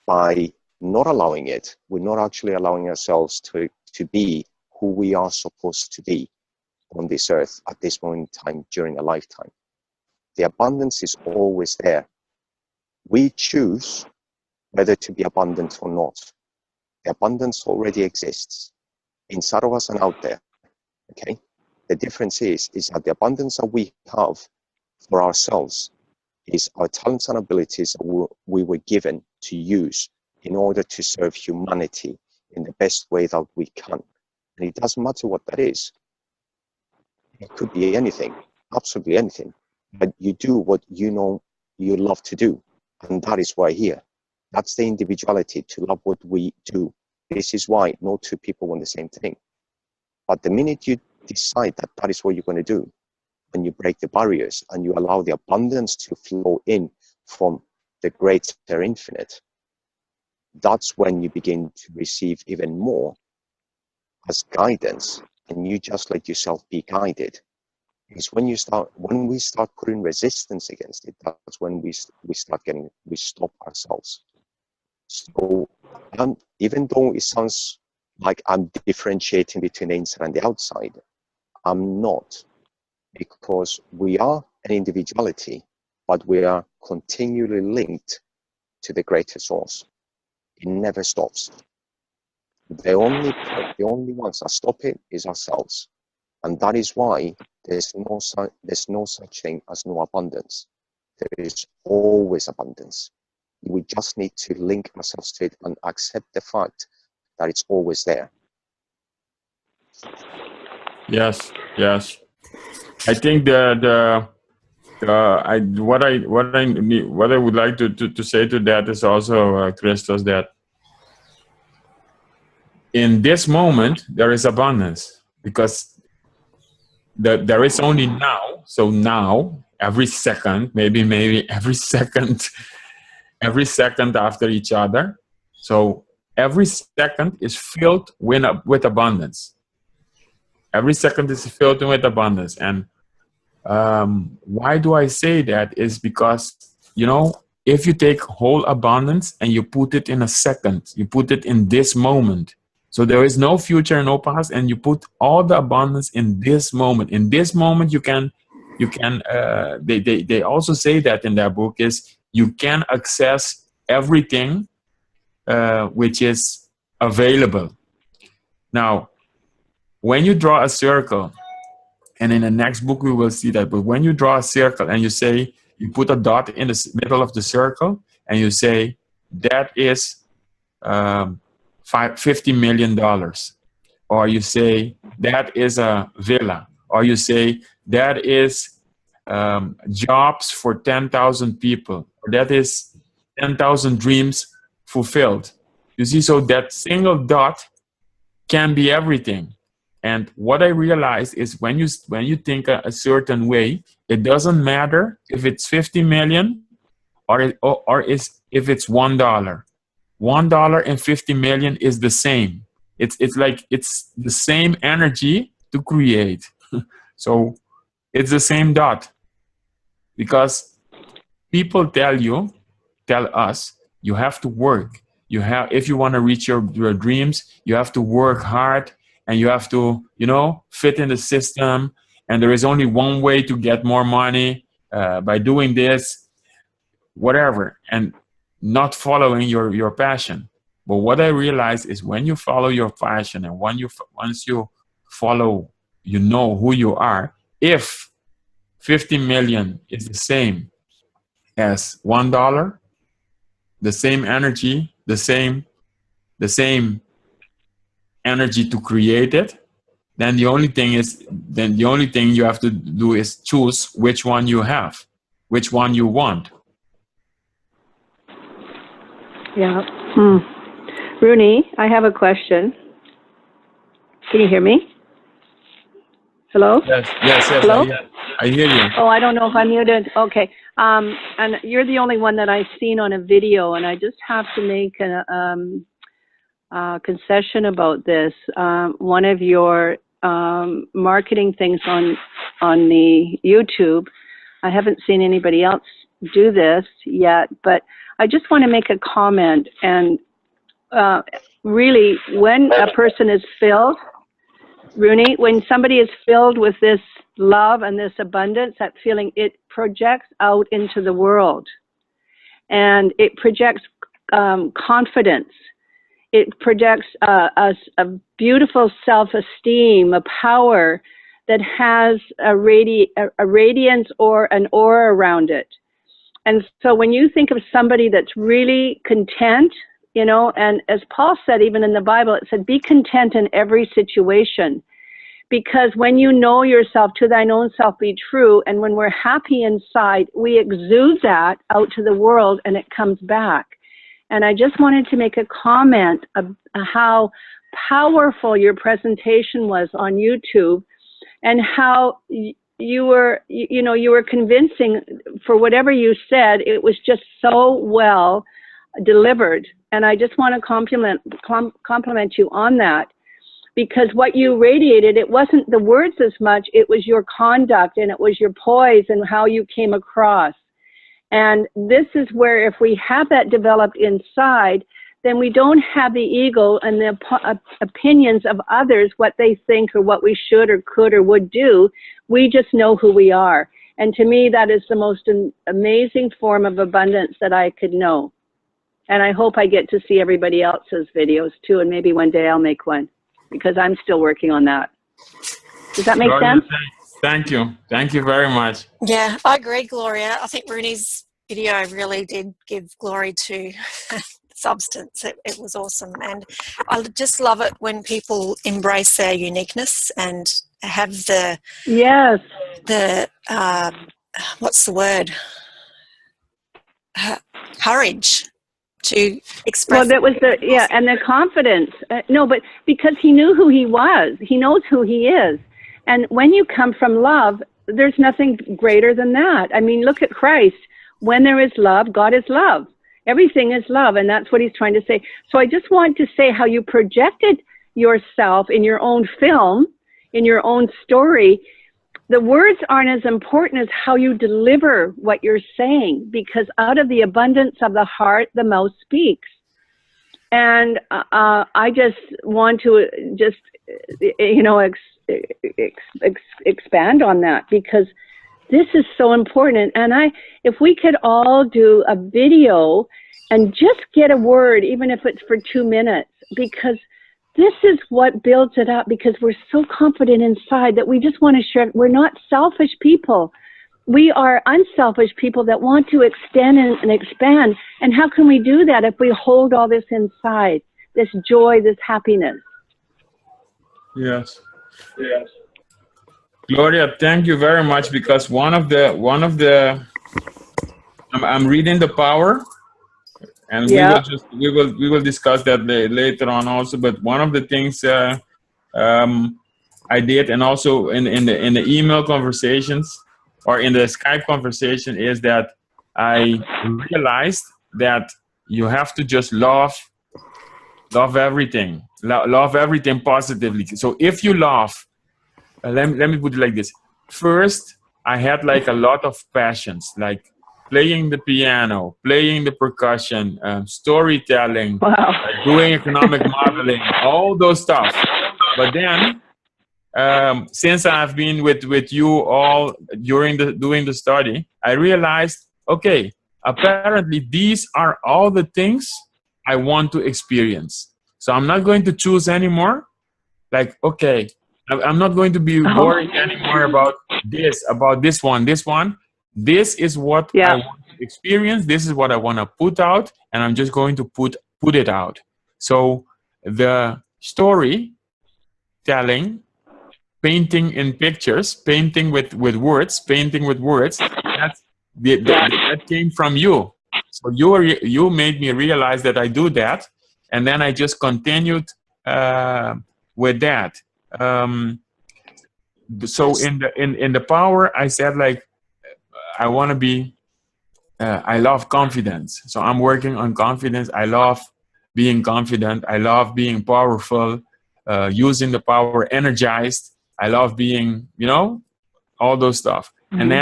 by not allowing it, we're not actually allowing ourselves to be who we are supposed to be on this earth at this moment in time during a lifetime. The abundance is always there. We choose whether to be abundant or not. The abundance already exists inside of us and out there, okay? The difference is that the abundance that we have for ourselves is our talents and abilities that we were given to use in order to serve humanity in the best way that we can. And it doesn't matter what that is. It could be anything, absolutely anything. But you do what you know you love to do. And that is why here. That's the individuality, to love what we do. This is why no two people want the same thing. But the minute you decide that that is what you're going to do, when you break the barriers and you allow the abundance to flow in from the greater infinite, that's when you begin to receive even more as guidance, and you just let yourself be guided. Because when we start putting resistance against it, that's when we stop ourselves. So even though it sounds like I'm differentiating between the inside and the outside, I'm not, because we are an individuality, but we are continually linked to the greater source. It never stops. The only ones that stop it is ourselves. And that is why there's no such thing as no abundance. There is always abundance. We just need to link ourselves to it and accept the fact that it's always there. Yes. I think what I would like to say to that is also, Christos, that in this moment there is abundance, because there is only now. So now, every second, maybe every second after each other. So every second is filled with abundance. Every second is filled with abundance. And why do I say that? Is because, if you take whole abundance and you put it in a second, you put it in this moment. So there is no future, no past, and you put all the abundance in this moment. In this moment, you can You can. They also say that in their book is you can access everything which is available. Now, when you draw a circle, and in the next book we will see that, but when you draw a circle and you say, you put a dot in the middle of the circle and you say, that is $50 million. Or you say, that is a villa. Or you say, that is jobs for 10,000 people. Or that is 10,000 dreams fulfilled. You see, so that single dot can be everything. And what I realized is when you think a certain way, it doesn't matter if it's 50 million or if it's $1. $1 and 50 million is the same. It's like it's the same energy to create. So it's the same dot. Because people tell us, you have to work. If you want to reach your dreams, you have to work hard and you have to, fit in the system. And there is only one way to get more money by doing this, whatever, and not following your passion. But what I realized is when you follow your passion and once you follow, who you are, if 50 million is the same as $1, the same energy, the same energy to create it, then the only thing you have to do is choose which one you have, which one you want. Yeah. Rooney, I have a question. Can you hear me? Hello? Yes. Hello? I hear you. Oh, I don't know if I'm muted. Okay. And you're the only one that I've seen on a video, and I just have to make a concession about this. One of your marketing things on the YouTube, I haven't seen anybody else do this yet, but I just want to make a comment. And really, when a person is filled, Rooney, when somebody is filled with this love and this abundance, that feeling, it projects out into the world. And it projects confidence. It projects a beautiful self-esteem, a power that has a radiance or an aura around it. And so when you think of somebody that's really content, and as Paul said, even in the Bible, it said, be content in every situation. Because when you know yourself, to thine own self be true, and when we're happy inside, we exude that out to the world and it comes back. And I just wanted to make a comment of how powerful your presentation was on YouTube and how you were convincing for whatever you said. It was just so well delivered. And I just want to compliment you on that, because what you radiated, it wasn't the words as much, it was your conduct and it was your poise and how you came across. And this is where if we have that developed inside, then we don't have the ego and the opinions of others, what they think or what we should or could or would do. We just know who we are. And to me, that is the most amazing form of abundance that I could know. And I hope I get to see everybody else's videos too. And maybe one day I'll make one, because I'm still working on that. Does that make sense? Thank you. Thank you very much. Yeah, I agree, Gloria. I think Rooney's video really did give glory to substance. It was awesome. And I just love it when people embrace their uniqueness and have the what's the word? Courage to express. Well, that was and the confidence. No, but because he knew who he was, he knows who he is. And when you come from love, there's nothing greater than that. I mean, look at Christ. When there is love, God is love. Everything is love, and that's what he's trying to say. So I just want to say how you projected yourself in your own film, in your own story. The words aren't as important as how you deliver what you're saying, because out of the abundance of the heart, the mouth speaks. And I just want to expand on that, because this is so important. And if we could all do a video and just get a word, even if it's for 2 minutes, because this is what builds it up, because we're so confident inside that we just want to share. We're not selfish people. We are unselfish people that want to extend and expand. And how can we do that if we hold all this inside, this joy, this happiness? Yes. Yes. Gloria, thank you very much, because one of the I'm reading The Power, and we will discuss that later on also. But one of the things I did, and also in the email conversations or in the Skype conversation, is that I realized that you have to just love everything, love everything positively. So if you love, let me put it like this. First, I had like a lot of passions, like playing the piano, playing the percussion, storytelling, doing economic modeling, all those stuff. But then, since I've been with you all doing the study, I realized, okay, apparently these are all the things I want to experience. So I'm not going to choose anymore. Like, okay, I'm not going to be worried anymore about this one. This is what I want to experience. This is what I want to put out, and I'm just going to put it out. So the storytelling, painting in pictures, painting with words, that came from you. So you made me realize that I do that, and then I just continued with that. So in the Power, I said, like, I want to be, I love confidence. So I'm working on confidence. I love being confident. I love being powerful, using the power, energized. I love being, all those stuff. Mm-hmm. And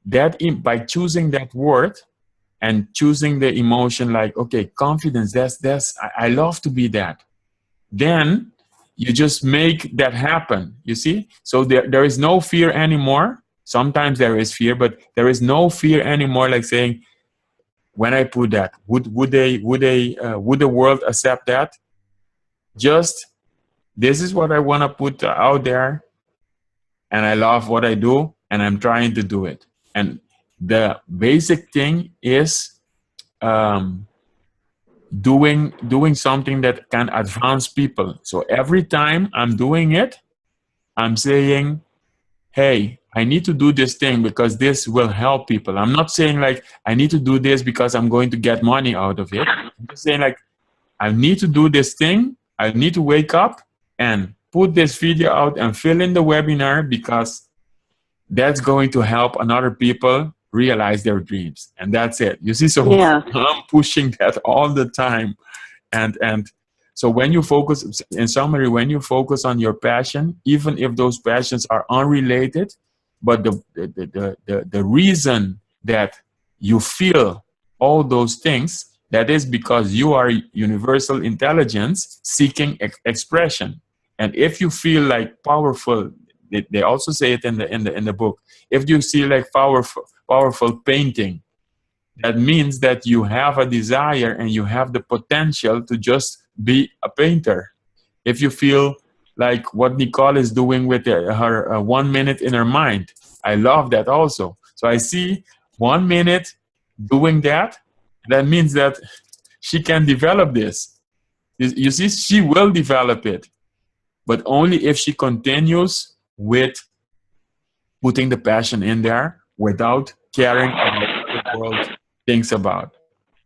then by choosing that word and choosing the emotion, like, okay, confidence, I love to be that. Then you just make that happen, you see? So there is no fear anymore. Sometimes there is fear, but there is no fear anymore, like saying, when I put that, would the world accept that? Just, this is what I want to put out there, and I love what I do, and I'm trying to do it. And the basic thing is doing something that can advance people. So every time I'm doing it, I'm saying, hey, I need to do this thing because this will help people. I'm not saying like, I need to do this because I'm going to get money out of it. I'm just saying like, I need to do this thing. I need to wake up and put this video out and fill in the webinar, because that's going to help another people realize their dreams. And that's it. You see, so I'm pushing that all the time. And so when you focus, in summary, when you focus on your passion, even if those passions are unrelated, but the reason that you feel all those things, that is because you are universal intelligence seeking expression. And if you feel like powerful, they also say it in the book, if you see like powerful painting, that means that you have a desire and you have the potential to just be a painter. If you feel like what Nicole is doing with her 1 minute in her mind, I love that also. So I see 1 minute doing that means that she can develop this. You see, she will develop it, but only if she continues with putting the passion in there without caring about what the world thinks about.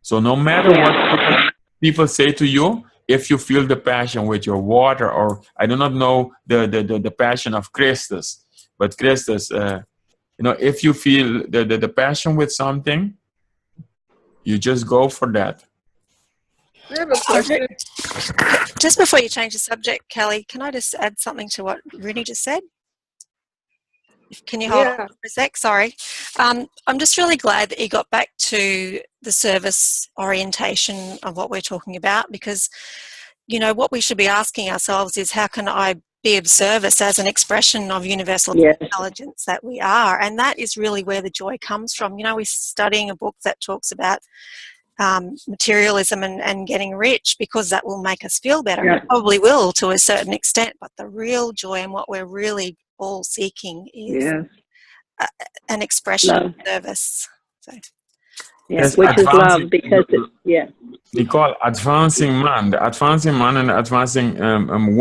So no matter what people say to you, if you feel the passion with your water, or I do not know the passion of Christus, but Christus, if you feel the passion with something, you just go for that. I have a question. Just before you change the subject, Kelly, can I just add something to what Rooney just said? Can you hold on for a sec? Sorry. I'm just really glad that you got back to the service orientation of what we're talking about, because, what we should be asking ourselves is, how can I be of service as an expression of universal Yes. intelligence that we are. And that is really where the joy comes from. You know, we're studying a book that talks about materialism and getting rich because that will make us feel better. Yeah. And it probably will to a certain extent, but the real joy and what we're really all seeking is Yes. an expression Love. of service. So, Yes, which is love, because yeah. They call advancing man, the advancing man and the advancing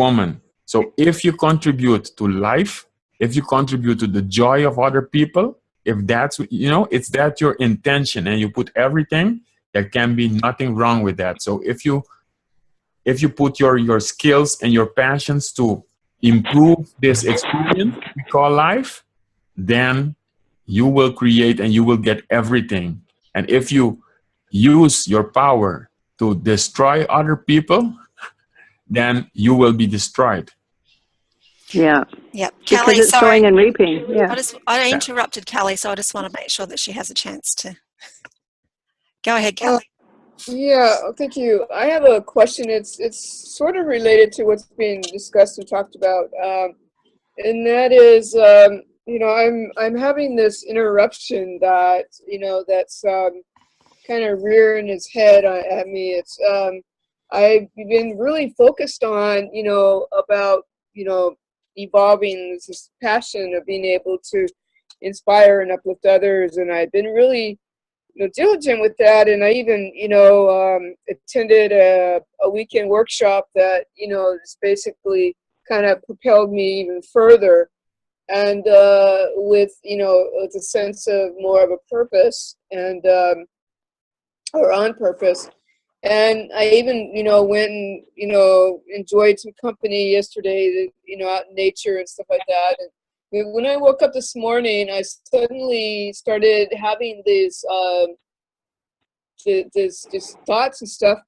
woman. So if you contribute to life, if you contribute to the joy of other people, if that's, you know, it's that your intention and you put everything, there can be nothing wrong with that. So if you put your skills and your passions to improve this experience we call life, then you will create and you will get everything. And if you use your power to destroy other people, then you will be destroyed. Yeah. Yep. Because Callie, it's sorry. sowing and reaping. Yeah. I interrupted Callie, so I just want to make sure that she has a chance to. Go ahead, Callie. Yeah, thank you. I have a question. It's sort of related to what's being discussed and talked about, and that is, you know, I'm having this interruption that, you know, that's kind of rearing its head at me. It's I've been really focused on, you know, about, you know, evolving this passion of being able to inspire and uplift others, and I've been really, you know, diligent with that. And I even, you know, attended a weekend workshop that, you know, just basically kind of propelled me even further, and with, you know, with a sense of more of a purpose and or on purpose. And I even, you know, went and, you know, enjoyed some company yesterday, you know, out in nature and stuff like that. And when I woke up this morning, I suddenly started having these this thoughts and stuff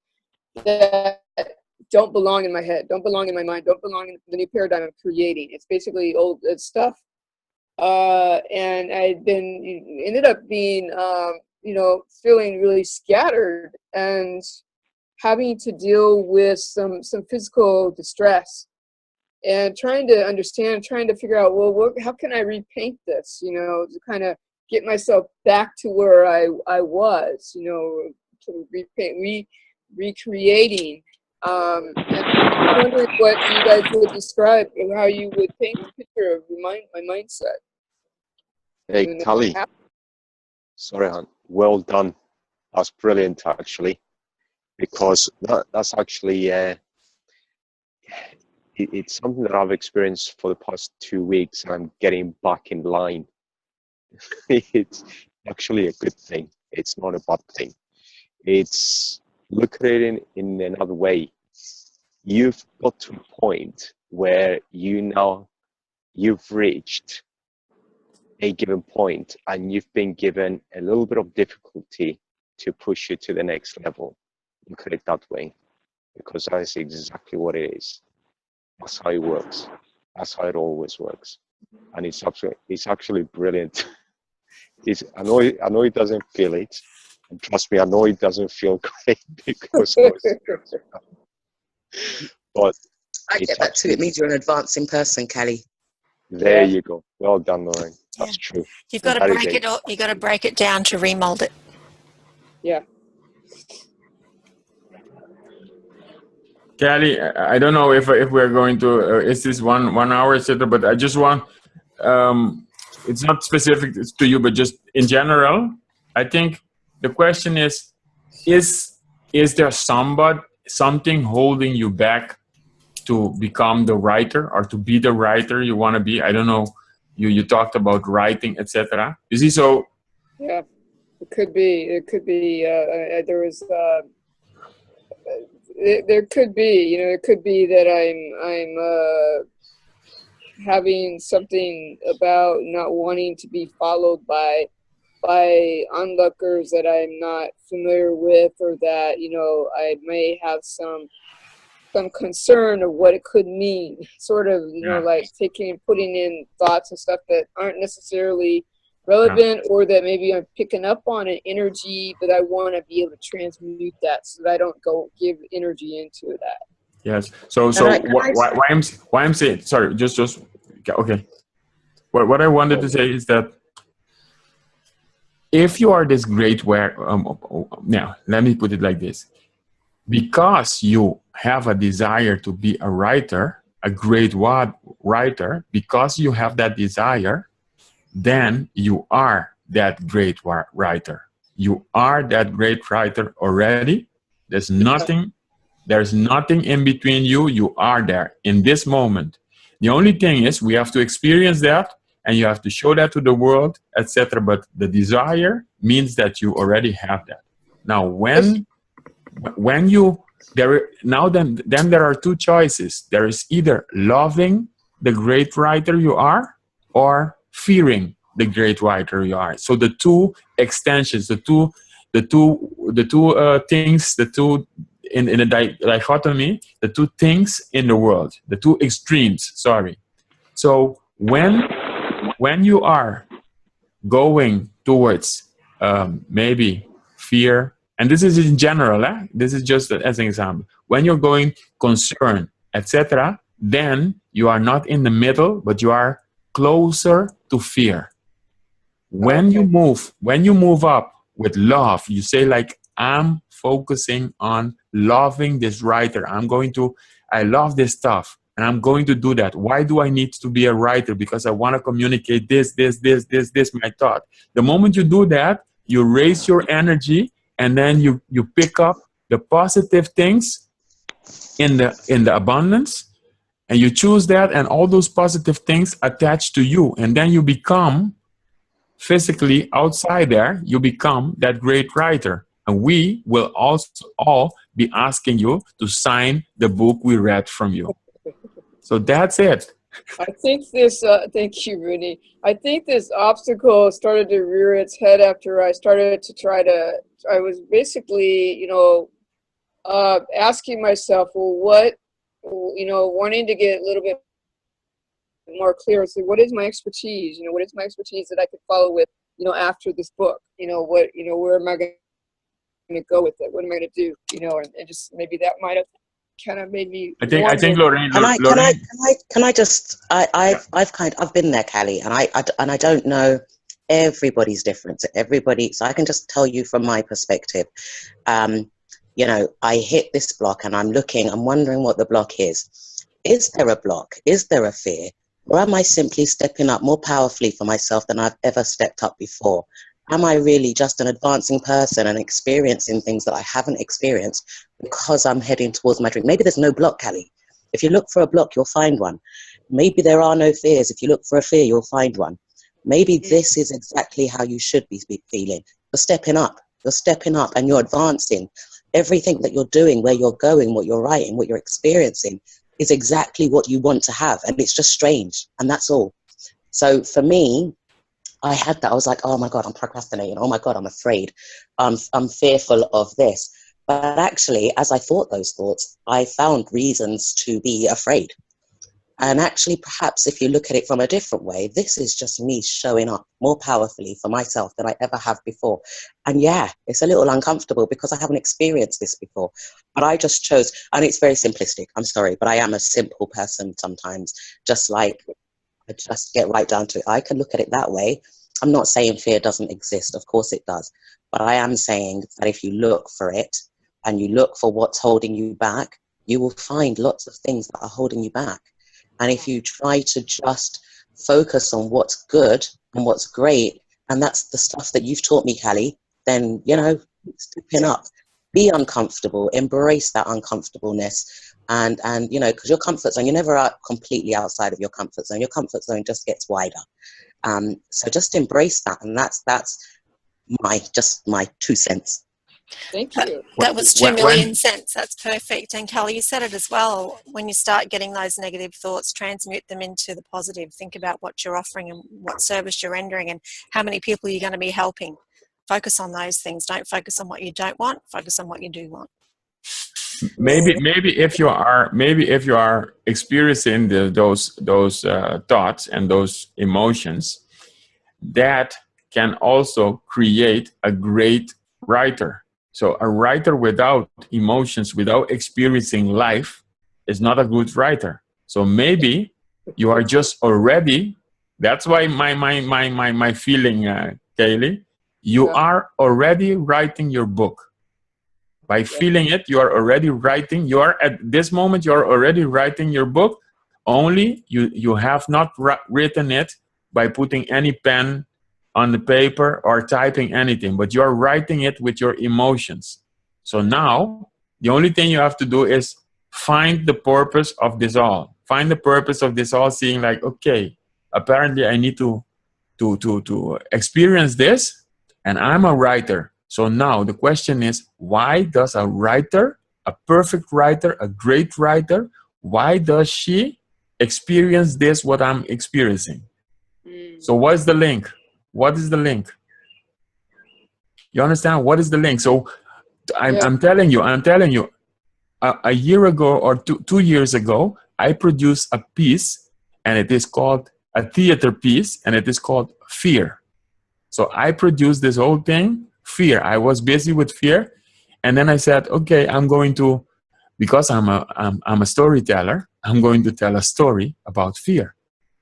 that don't belong in my head, don't belong in my mind, don't belong in the new paradigm I'm creating. It's basically old stuff. And I ended up being, you know, feeling really scattered and having to deal with some physical distress, and trying to understand, trying to figure out, well, how can I repaint this, you know, to kind of get myself back to where I was, you know, to repaint, recreating. And I'm wondering what you guys would describe, how you would paint the picture of my mindset. Hey, Callie. Sorry, hon. Well done. That's brilliant, actually, because that's actually it's something that I've experienced for the past 2 weeks, and I'm getting back in line. It's actually a good thing. It's not a bad thing. It's, look at it in another way. You've got to a point where you've reached a given point, and you've been given a little bit of difficulty to push you to the next level. Look at it that way, because that is exactly what it is. That's how it works. That's how it always works, and it's actually brilliant. I know it doesn't feel it, and trust me, I know it doesn't feel great because. But I get that too. It means you're an advancing person, Callie. There you go. Well done, Lauren. That's true. You've got to break it. You've got to break it down to remold it. Yeah. Callie, I don't know if we're going to, is this one hour, etc. But I just want, it's not specific to you, but just in general, I think the question is there something holding you back to become the writer or to be the writer you want to be? I don't know. You talked about writing, etc. You see, so. Yeah, it could be. It could be. There was. There could be, you know, it could be that I'm having something about not wanting to be followed by onlookers that I'm not familiar with, or that, you know, I may have some concern of what it could mean, sort of, you know, like putting in thoughts and stuff that aren't necessarily relevant, or that maybe I'm picking up on an energy, but I want to be able to transmute that so that I don't go give energy into that. Yes. So why I'm saying, sorry, just okay. What I wanted to say is that if you are this great now let me put it like this: because you have a desire to be a writer, a great writer, because you have that desire, then you are that great writer. You are that great writer already. There's nothing in between you. You are there in this moment. The only thing is we have to experience that, and you have to show that to the world, etc. But the desire means that you already have that. Now, when you then there are two choices. There is either loving the great writer you are, or fearing the great writer you are. So the two extensions, the two things, the two in a dichotomy, the two things in the world, the two extremes. Sorry. So when you are going towards maybe fear, and this is in general, this is just as an example. When you're going concern, etc., then you are not in the middle, but you are closer to fear. When you move up with love, you say like, I'm focusing on loving this writer. I love this stuff, and I'm going to do that. Why do I need to be a writer? Because I want to communicate this, my thought. The moment you do that, you raise your energy, and then you pick up the positive things in the abundance, and you choose that, and all those positive things attach to you, and then you become physically outside there, you become that great writer. And we will also all be asking you to sign the book we read from you. So that's it. I think this, thank you, Rudy. I think this obstacle started to rear its head after I started to I was basically, asking myself, well, wanting to get a little bit more clear. So what is my expertise? What is my expertise that I could follow with, after this book? Where am I going to go with it? What am I going to do? And just maybe that might have kind of made me. I think Lorraine. Can I just? I've been there, Callie, and I don't know. Everybody's different. So I can just tell you from my perspective. I hit this block, and I'm wondering what the block is. Is there a block? Is there a fear? Or am I simply stepping up more powerfully for myself than I've ever stepped up before? Am I really just an advancing person and experiencing things that I haven't experienced because I'm heading towards my dream? Maybe there's no block, Callie. If you look for a block, you'll find one. Maybe there are no fears. If you look for a fear, you'll find one. Maybe this is exactly how you should be feeling. You're stepping up. You're stepping up and you're advancing. Everything that you're doing, where you're going, what you're writing, what you're experiencing is exactly what you want to have. And it's just strange. And that's all. So for me, I had that. I was like, oh my God, I'm procrastinating. Oh my God, I'm afraid. I'm fearful of this. But actually, as I thought those thoughts, I found reasons to be afraid. And actually, perhaps if you look at it from a different way, this is just me showing up more powerfully for myself than I ever have before. And yeah, it's a little uncomfortable because I haven't experienced this before. But I just chose, and it's very simplistic. I'm sorry, but I am a simple person sometimes. Just like, I just get right down to it. I can look at it that way. I'm not saying fear doesn't exist. Of course it does. But I am saying that if you look for it and you look for what's holding you back, you will find lots of things that are holding you back. And if you try to just focus on what's good and what's great, and that's the stuff that you've taught me, Callie, then, stepping up, be uncomfortable, embrace that uncomfortableness. And because your comfort zone, you're never completely outside of your comfort zone. Your comfort zone just gets wider. So just embrace that. And that's my 2 cents. Thank you. That was 2 million cents. That's perfect. And Callie, you said it as well. When you start getting those negative thoughts, transmute them into the positive. Think about what you're offering and what service you're rendering and how many people you're going to be helping. Focus on those things. Don't focus on what you don't want. Focus on what you do want. Maybe if you are experiencing those thoughts and those emotions, that can also create a great writer. So a writer without emotions, without experiencing life, is not a good writer. So maybe you are just already, that's why my feeling, Kaylee, you are already writing your book. By feeling it, you are already writing. You are at this moment, you are already writing your book. Only you have not written it by putting any pen on the paper or typing anything, but you are writing it with your emotions. So now the only thing you have to do is find the purpose of this all. Find the purpose of this all, seeing like, okay, apparently I need to experience this, and I'm a writer. So now the question is, why does a writer, a perfect writer, a great writer, why does she experience this, what I'm experiencing? So what's the link? What is the link? You understand? What is the link? So I'm telling you, a year ago or 2 years ago, I produced a piece, and it is called a theater piece, and it is called Fear. So I produced this whole thing, fear. I was busy with fear. And then I said, okay, I'm going to, because I'm a storyteller, I'm going to tell a story about fear.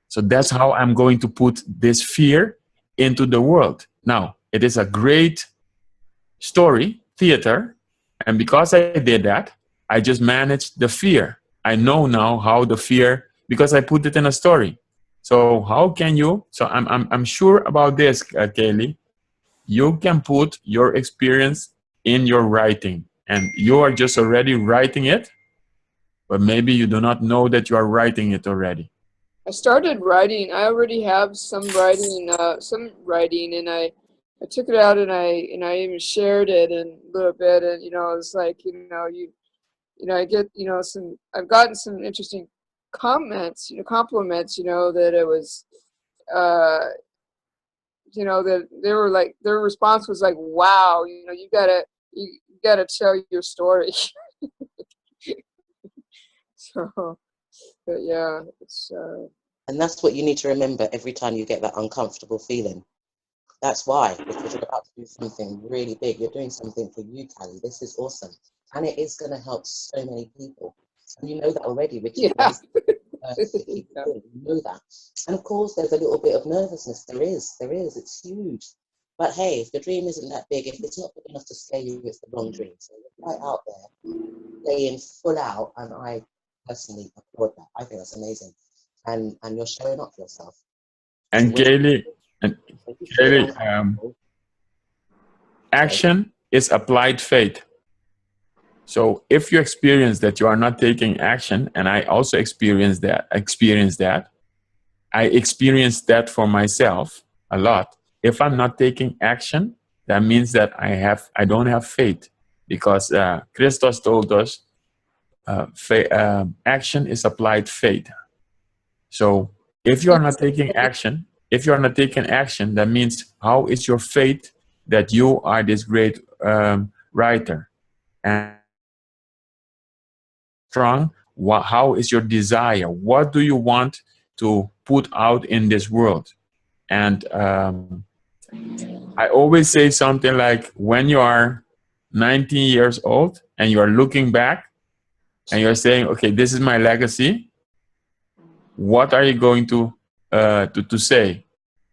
So that's how I'm going to put this fear into the world. Now, it is a great story, theater. And because I did that, I just managed the fear. I know now how the fear, because I put it in a story. So how can you, so I'm sure about this, Kaylee, you can put your experience in your writing, and you are just already writing it, but maybe you do not know that you are writing it already. I started writing. I already have some writing, and I took it out and I even shared it a little bit, and it's like I get I've gotten some interesting comments, compliments, that it was, that they were like, their response was like, wow, you gotta tell your story. So, but yeah, it's. And that's what you need to remember every time you get that uncomfortable feeling. That's why, because you're about to do something really big. You're doing something for you, Callie. This is awesome. And it is going to help so many people. And you know that already, which is amazing. You know that. And of course, there's a little bit of nervousness. There is. It's huge. But hey, if the dream isn't that big, if it's not big enough to scare you, it's the wrong dream. So you're right out there, laying full out, and I personally applaud that. I think that's amazing. And you're showing up for yourself. And Kaylee, action is applied faith. So if you experience that you are not taking action, and I also experienced that, I experienced that for myself a lot. If I'm not taking action, that means that I don't have faith, because Christos told us action is applied faith. So if you are not taking action, that means how is your faith that you are this great writer? And strong, how is your desire? What do you want to put out in this world? And I always say something like, when you are 19 years old and you are looking back and you're saying, okay, this is my legacy, what are you going to say?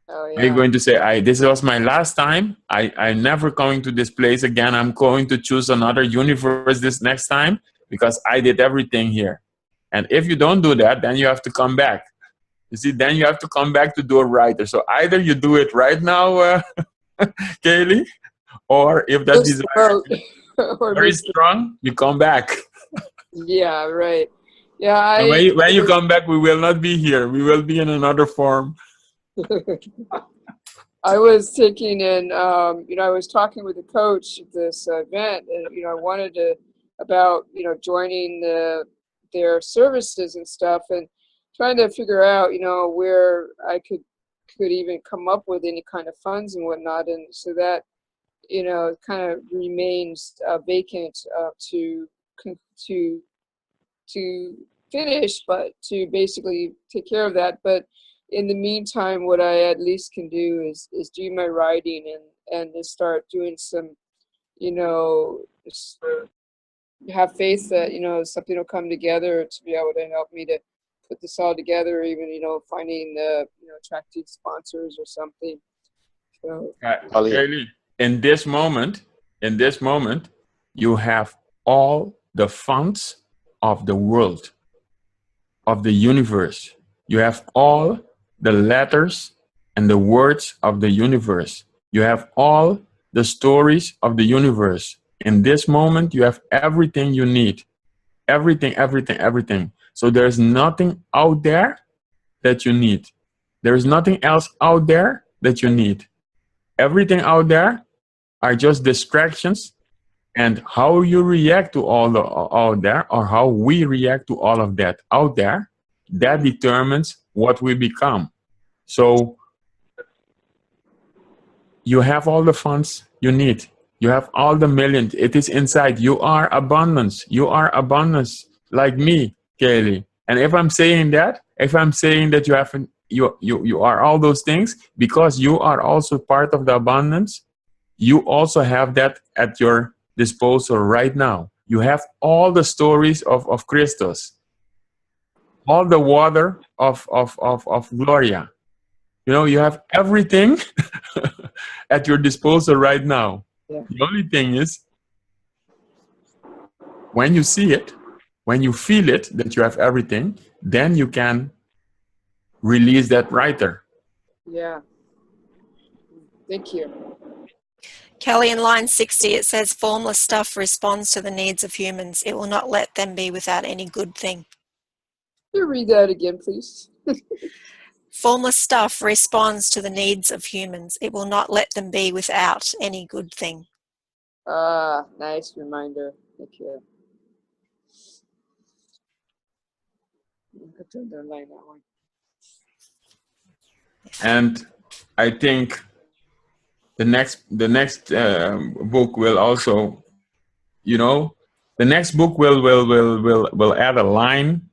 Oh, yeah. Are you going to say, this was my last time, I'm never going to this place again, I'm going to choose another universe this next time because I did everything here? And if you don't do that, then you have to come back. You see, then you have to come back to do a writer. So either you do it right now, Kaylee, or if that desire is very strong, you come back. Yeah, right. Yeah, when you come back, we will not be here. We will be in another form. I was taking in, I was talking with the coach at this event, and I wanted to about joining their services and stuff, and trying to figure out where I could even come up with any kind of funds and whatnot, and so that kind of remains vacant to finish, but to basically take care of that. But in the meantime, what I at least can do is do my writing and to start doing some, have faith that, you know, something will come together to be able to help me to put this all together, or even, you know, finding, you know, attractive sponsors or something. So, Kaylee, in this moment, you have all the funds of the world, of the universe. You have all the letters and the words of the universe. You have all the stories of the universe. In this moment, you have everything you need. Everything, everything, everything. So there's nothing out there that you need. There is nothing else out there that you need. Everything out there are just distractions, and how you react to all there, or how we react to all of that out there, that determines what we become. So you have all the funds you need. You have all the millions. It is inside. You are abundance. You are abundance, like me, Kaylee. And if I'm saying that you have you are all those things, because you are also part of the abundance, you also have that at your disposal right now. You have all the stories of Christos, all the water of Gloria. You know, you have everything at your disposal right now. Yeah. The only thing is, when you see it, when you feel it, that you have everything, then you can release that writer. yeah. Thank you. Kelly, in line 60, it says, formless stuff responds to the needs of humans. It will not let them be without any good thing. Can you read that again, please? Formless stuff responds to the needs of humans. It will not let them be without any good thing. Ah, nice reminder. Thank you. I could turn the line that one. And I think the next book will also, you know, the next book will add a line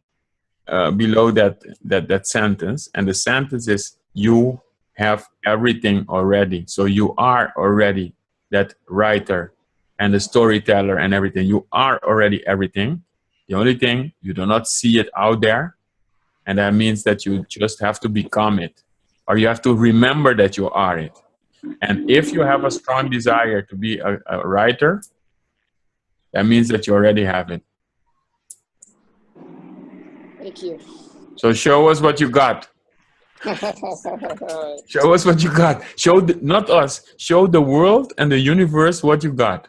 below that sentence, and the sentence is, you have everything already. So you are already that writer and the storyteller and everything. You are already everything. The only thing, you do not see it out there, and that means that you just have to become it, or you have to remember that you are it. And if you have a strong desire to be a writer, that means that you already have it. Thank you. So show us what you got. Show us what you got. Not us. Show the world and the universe what you got.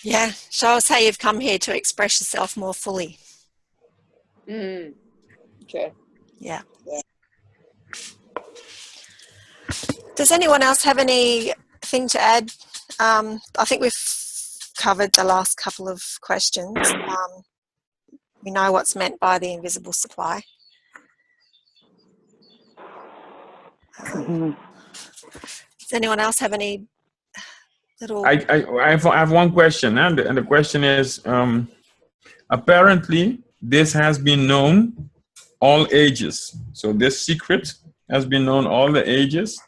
Yeah, show us how you've come here to express yourself more fully. Okay. Yeah. Does anyone else have anything to add? I think we've covered the last couple of questions. We know what's meant by the invisible supply. Does anyone else have any little... I have one question, and the question is, apparently this has been known all ages. So this secret has been known all the ages.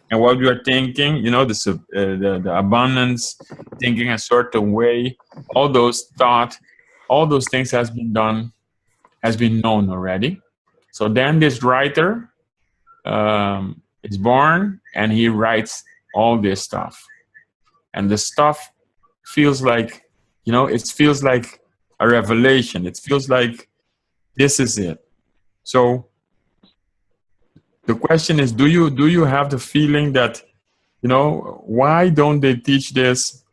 And what we are thinking, you know, the abundance, thinking a certain way, all those thoughts, all those things has been known already. So then this writer is born, and he writes all this stuff. And the stuff feels like, you know, it feels like a revelation. It feels like this is it. So the question is, do you have the feeling that, you know, why don't they teach this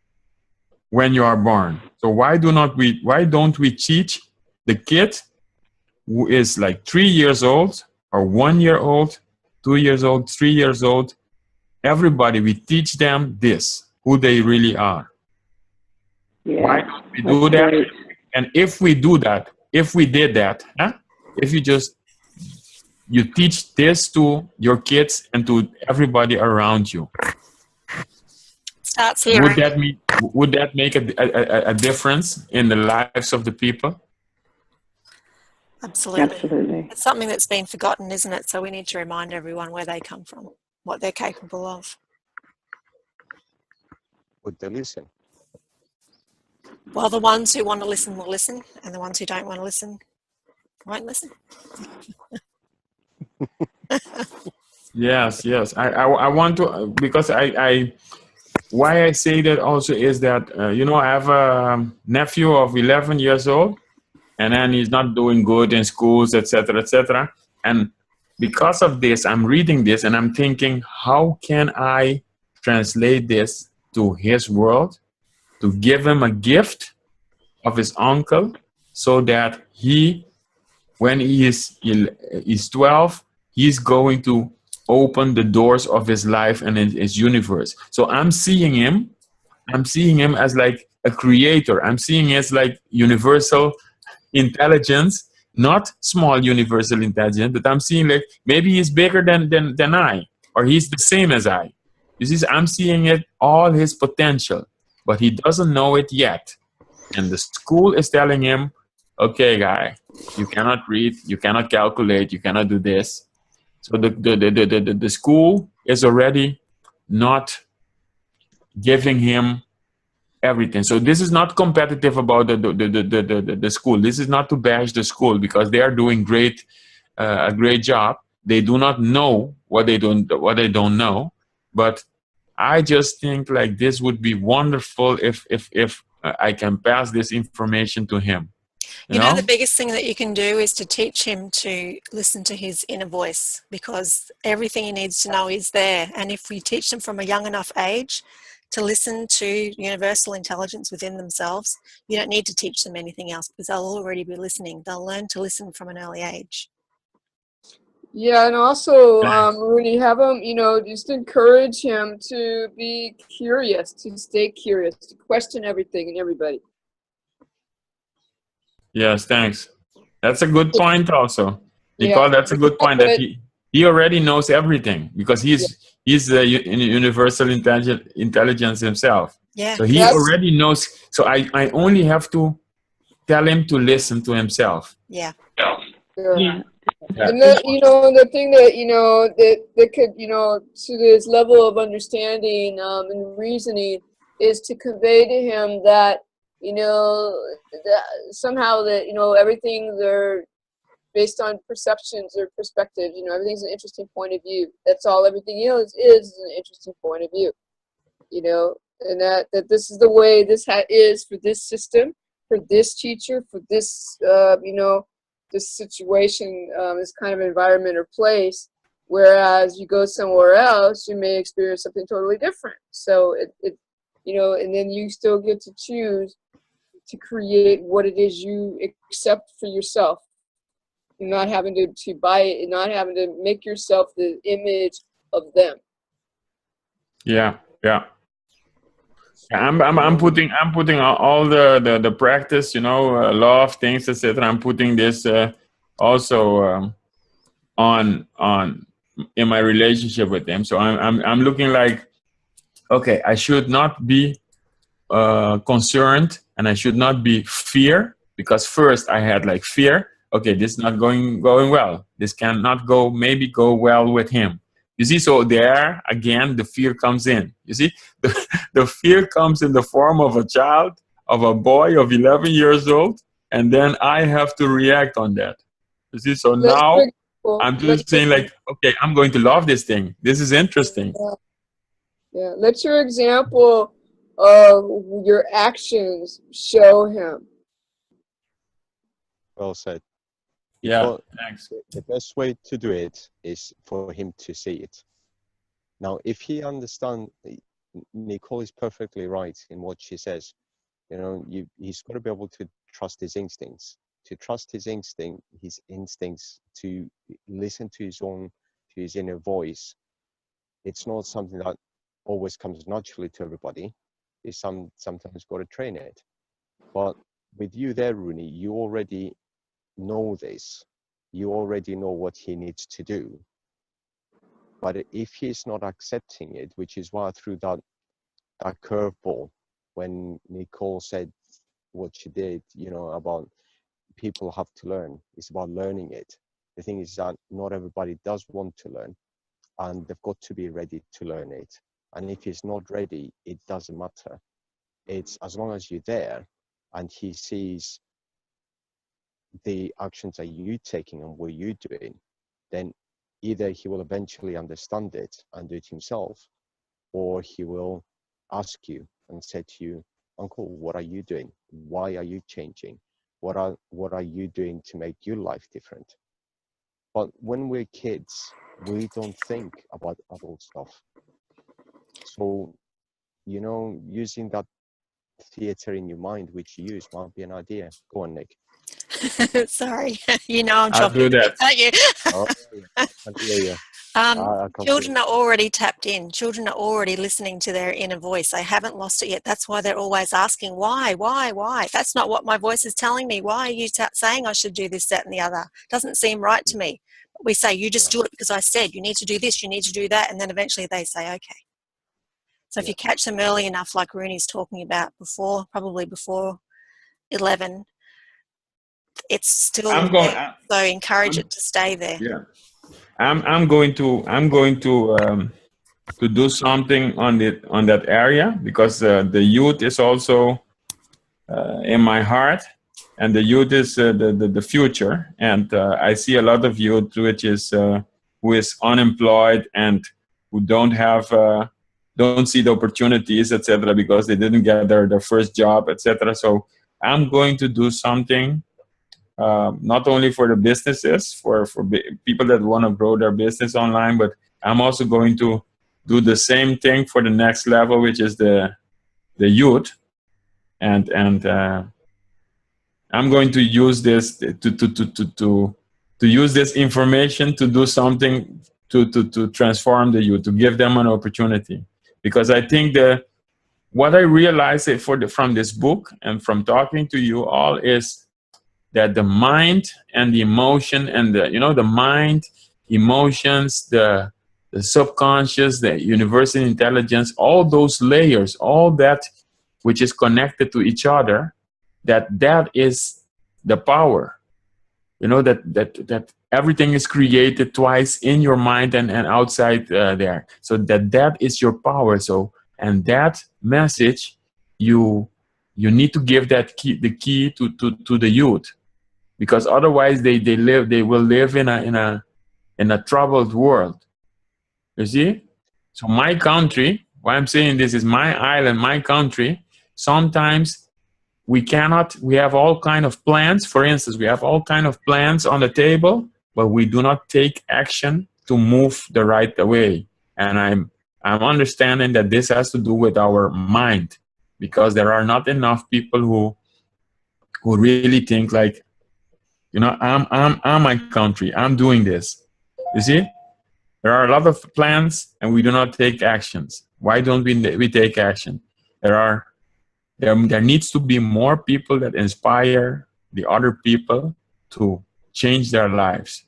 when you are born? So why don't we teach the kid who is like 3 years old, or 1 year old, 2 years old, 3 years old, everybody, we teach them this, who they really are. Yeah, why don't we do that? great. And if we do that, if we did that, if you teach this to your kids and to everybody around you, Starts here. would that make a difference in the lives of the people? Absolutely. Absolutely. It's something that's been forgotten, isn't it? So we need to remind everyone where they come from, what they're capable of. Would they listen? Well, the ones who want to listen will listen, and the ones who don't want to listen won't listen. Yes, yes. I want to, because why I say that also is that, you know, I have a nephew of 11 years old, and then he's not doing good in schools, etc., etc. And because of this, I'm reading this and I'm thinking, how can I translate this to his world, to give him a gift of his uncle, so that he, when he's 12, he's going to open the doors of his life and his universe. So I'm seeing him as like a creator. I'm seeing it as like universal intelligence, not small universal intelligence, but I'm seeing like maybe he's bigger than I, or he's the same as I. You see, I'm seeing it, all his potential, but he doesn't know it yet. And the school is telling him, okay, guy, you cannot read, you cannot calculate, you cannot do this. So the school is already not giving him everything. So this is not competitive about the school. This is not to bash the school, because they are doing a great job. They do not know what they don't know. But I just think like this would be wonderful if I can pass this information to him. You know, the biggest thing that you can do is to teach him to listen to his inner voice, because everything he needs to know is there. And if we teach them from a young enough age to listen to universal intelligence within themselves, you don't need to teach them anything else, because they'll already be listening. They'll learn to listen from an early age. Yeah, and also really have him, you know, just encourage him to be curious, to stay curious, to question everything and everybody. Yes, thanks. That's a good point also. Nicole, Yeah. that's a good point, that he already knows everything, because he's the universal intelligence himself. Yeah. So he already knows. So I only have to tell him to listen to himself. Yeah. Yeah. And the, you know, the thing that, you know, that could, you know, to this level of understanding and reasoning, is to convey to him that, you know, that somehow that, you know, everything they're based on perceptions or perspectives, you know, everything's an interesting point of view. That's all everything is an interesting point of view, you know, and that this is the way this is for this system, for this teacher, for this, you know, this situation, this kind of environment or place. Whereas you go somewhere else, you may experience something totally different. So it you know, and then you still get to choose to create what it is you accept for yourself. You're not having to buy it, and not having to make yourself the image of them. Yeah. I'm putting all the practice, you know, law of things, etc. I'm putting this also on in my relationship with them. So I'm looking like, okay, I should not be concerned, and I should not be fear, because first I had like fear. Okay, this is not going well. This cannot go well with him. You see, so there again the fear comes in. You see, the fear comes in the form of a child, of a boy of 11 years old, and then I have to react on that. You see, so now I'm just saying like, okay, I'm going to love this thing. This is interesting. Yeah, let your example of your actions show him. Well said. Yeah, well, thanks. The best way to do it is for him to see it. Now, if he understands, Nicole is perfectly right in what she says. You know, he's got to be able to trust his instincts. To trust his instincts, to listen to his inner voice. It's not something that always comes naturally to everybody. It's sometimes got to train it. But with you there, Rooney, you already know this. You already know what he needs to do. But if he's not accepting it, which is why I threw that curveball when Nicole said what she did, you know, about people have to learn. It's about learning it. The thing is that not everybody does want to learn, and they've got to be ready to learn it. And if he's not ready, it doesn't matter. It's as long as you're there, and he sees the actions that you're taking and what you're doing, then either he will eventually understand it and do it himself, or he will ask you and say to you, Uncle, what are you doing? Why are you changing? What are you doing to make your life different? But when we're kids, we don't think about adult stuff. So, you know, using that theater in your mind, which you use, might be an idea. Go on, Nick. Sorry, you know I'm I'll do chomping, that. aren't you? Oh, yeah, I can hear you. I can Children are already tapped in. Children are already listening to their inner voice. They haven't lost it yet. That's why they're always asking, why? That's not what my voice is telling me. Why are you saying I should do this, that, and the other? Doesn't seem right to me. But we say, you just do it because I said, you need to do this, you need to do that. And then eventually they say, okay. So if you catch them early enough, like Rooney's talking about before, probably before 11, it's still I'm going. there. So encourage it to stay there. Yeah, I'm going to do something on that area, because the youth is also in my heart, and the youth is the future. And I see a lot of youth which is who is unemployed and who don't see the opportunities, etc., because they didn't get their first job, etc. So I'm going to do something. Not only for the businesses, for people that want to grow their business online, but I'm also going to do the same thing for the next level, which is the youth, and I'm going to use this to use this information to do something to transform the youth, to give them an opportunity, because I think what I realized from this book and from talking to you all is that the mind and the emotion and the mind, emotions, the subconscious, the universal intelligence, all those layers, all that which is connected to each other, that is the power. That everything is created twice in your mind and outside there. So that is your power. So, and that message, you need to give the key to the youth, because otherwise they will live in a troubled world. You see? So my country, why I'm saying this is my island, my country. Sometimes we have all kind of plans. For instance, we have all kind of plans on the table, but we do not take action to move the right way. And I'm understanding that this has to do with our mind, because there are not enough people who really think like, I'm my country. I'm doing this. You see, there are a lot of plans, and we do not take actions. Why don't we take action? There needs to be more people that inspire the other people to change their lives.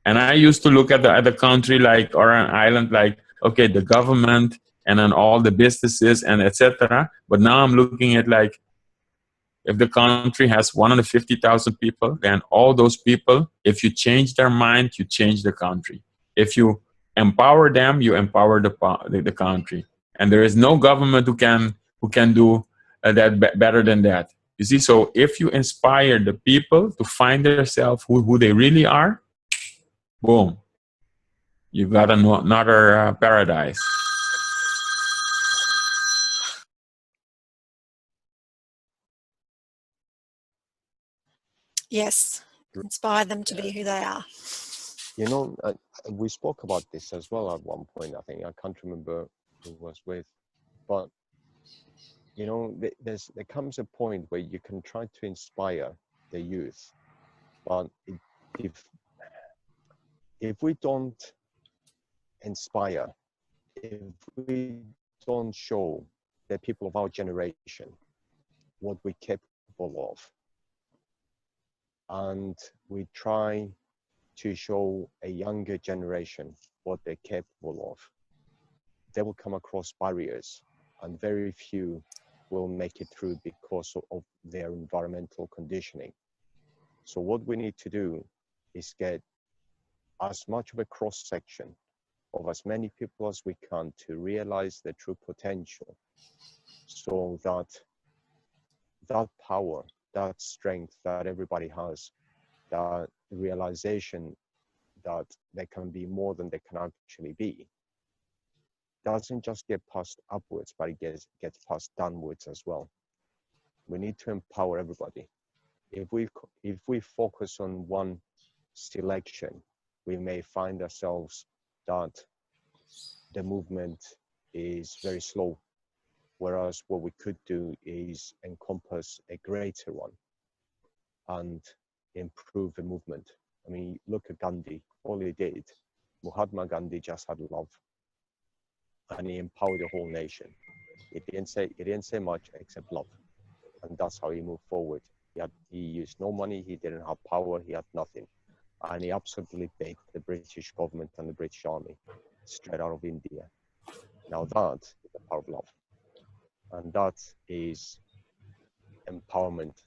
And I used to look at the country like, or an island like, okay, the government and then all the businesses and etc. But now I'm looking at like, if the country has 150,000 people, then all those people, if you change their mind, you change the country. If you empower them, you empower the country. And there is no government who can do that better than that. You see, so if you inspire the people to find themselves who they really are, boom, you got another paradise. Yes, inspire them to be who they are. You know, we spoke about this as well at one point. I think I can't remember who was with, but you know, there comes a point where you can try to inspire the youth, but if we don't inspire, if we don't show the people of our generation what we're capable of, and we try to show a younger generation what they're capable of, they will come across barriers, and very few will make it through because of their environmental conditioning. So what we need to do is get as much of a cross-section of as many people as we can to realize their true potential, so that that power, that strength that everybody has, that realization that they can be more than they can actually be, doesn't just get passed upwards, but it gets passed downwards as well. We need to empower everybody. If we focus on one selection, we may find ourselves that the movement is very slow, whereas what we could do is encompass a greater one and improve the movement. I mean, look at Gandhi. All he did, Mahatma Gandhi just had love, and he empowered the whole nation. He didn't say much except love, and that's how he moved forward. He used no money. He didn't have power. He had nothing, and he absolutely beat the British government and the British Army straight out of India. Now that is the power of love, and that is empowerment.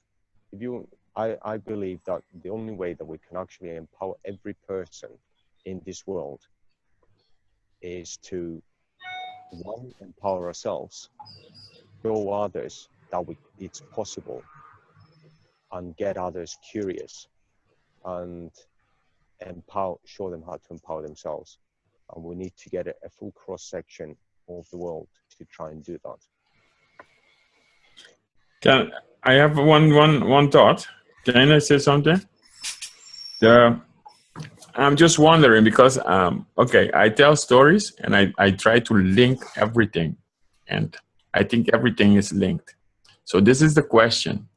I believe that the only way that we can actually empower every person in this world is to, one, empower ourselves, show others that it's possible, and get others curious, and show them how to empower themselves. And we need to get a full cross-section of the world to try and do that. I have one thought? Can I say something? I'm just wondering because, okay, I tell stories and I try to link everything, and I think everything is linked. So this is the question.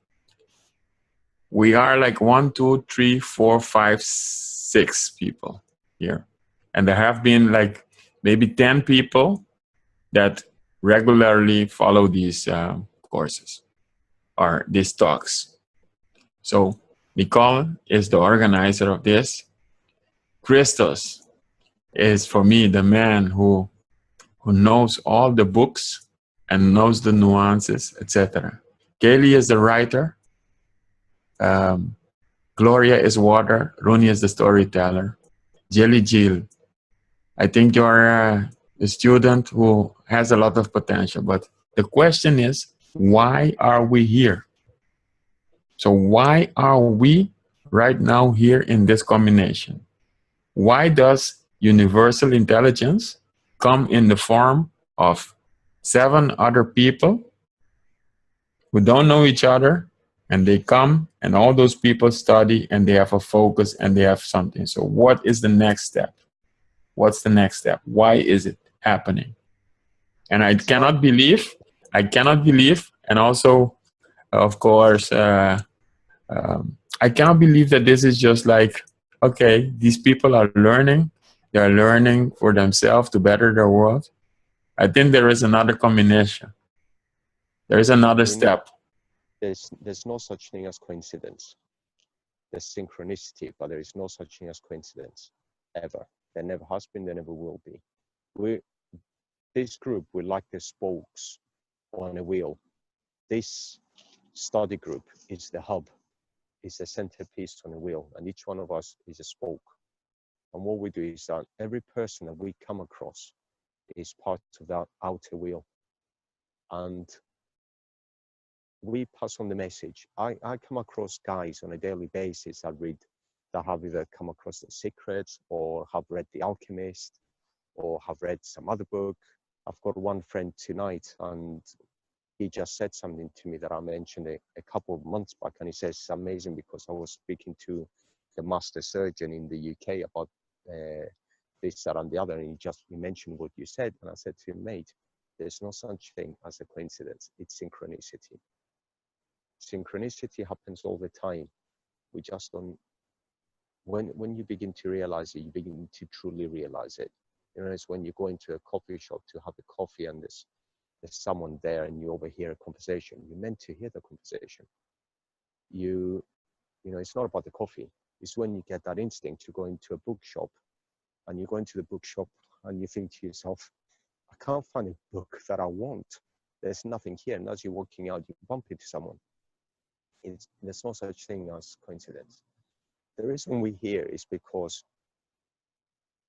We are like 1, 2, 3, 4, 5, 6 people here. And there have been like maybe 10 people that regularly follow these courses or these talks. So Nicole is the organizer of this. Christos is, for me, the man who knows all the books and knows the nuances, etc. Kaylee is the writer. Gloria is water. Rooney is the storyteller. Jelly Jill, I think you're a student who has a lot of potential, but the question is, why are we here? So why are we right now here in this combination? Why does universal intelligence come in the form of 7 other people who don't know each other, and they come and all those people study and they have a focus and they have something? So what is the next step? What's the next step? Why is it happening? And I cannot believe, and also, of course, I cannot believe that this is just like, okay, these people are learning. They're learning for themselves to better their world. I think there is another combination. There is another step. There's no such thing as coincidence. There's synchronicity, but there is no such thing as coincidence, ever. There never has been, there never will be. This group, we're like the spokes on a wheel. This study group is the hub, is the centerpiece on a wheel, and each one of us is a spoke. And what we do is that every person that we come across is part of that outer wheel. And we pass on the message. I come across guys on a daily basis that have either come across The Secrets or have read The Alchemist or have read some other book. I've got one friend tonight, and he just said something to me that I mentioned a couple of months back, and he says it's amazing because I was speaking to the master surgeon in the UK about this, that, and the other, and he mentioned what you said, and I said to him, mate, there's no such thing as a coincidence. It's synchronicity. Synchronicity happens all the time. We just don't. When you begin to realize it, you begin to truly realize it. You know, it's when you go into a coffee shop to have a coffee and there's someone there and you overhear a conversation. You're meant to hear the conversation. You know, it's not about the coffee. It's when you get that instinct to go into a bookshop, and you go into the bookshop and you think to yourself, I can't find a book that I want. There's nothing here. And as you're walking out, you bump into someone. There's no such thing as coincidence. The reason we're here is because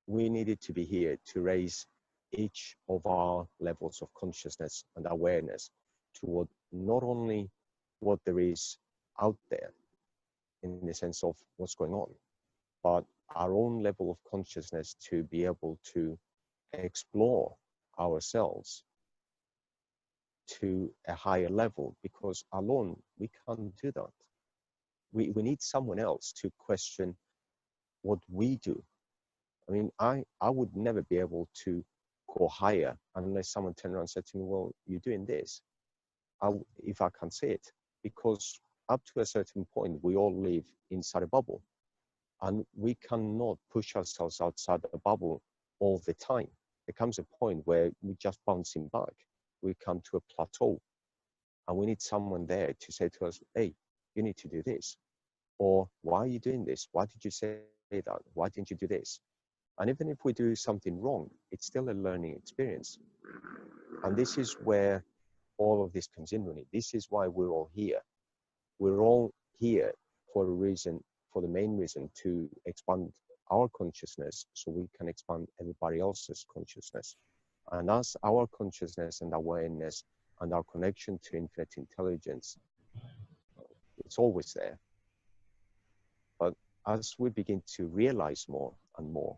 we needed to be here to raise each of our levels of consciousness and awareness toward not only what there is out there in the sense of what's going on, but our own level of consciousness to be able to explore ourselves to a higher level, because alone we can't do that. We need someone else to question what we do. I mean, I would never be able to go higher unless someone turned around and said to me, well, you're doing this. If I can say it, because up to a certain point, we all live inside a bubble, and we cannot push ourselves outside the bubble all the time. There comes a point where we're just bouncing back. We come to a plateau, and we need someone there to say to us, hey, you need to do this. Or why are you doing this? Why did you say that? Why didn't you do this? And even if we do something wrong, it's still a learning experience. And this is where all of this comes in, really. This is why we're all here. We're all here for a reason, for the main reason, to expand our consciousness so we can expand everybody else's consciousness. And as our consciousness and awareness and our connection to infinite intelligence, it's always there. But as we begin to realize more and more,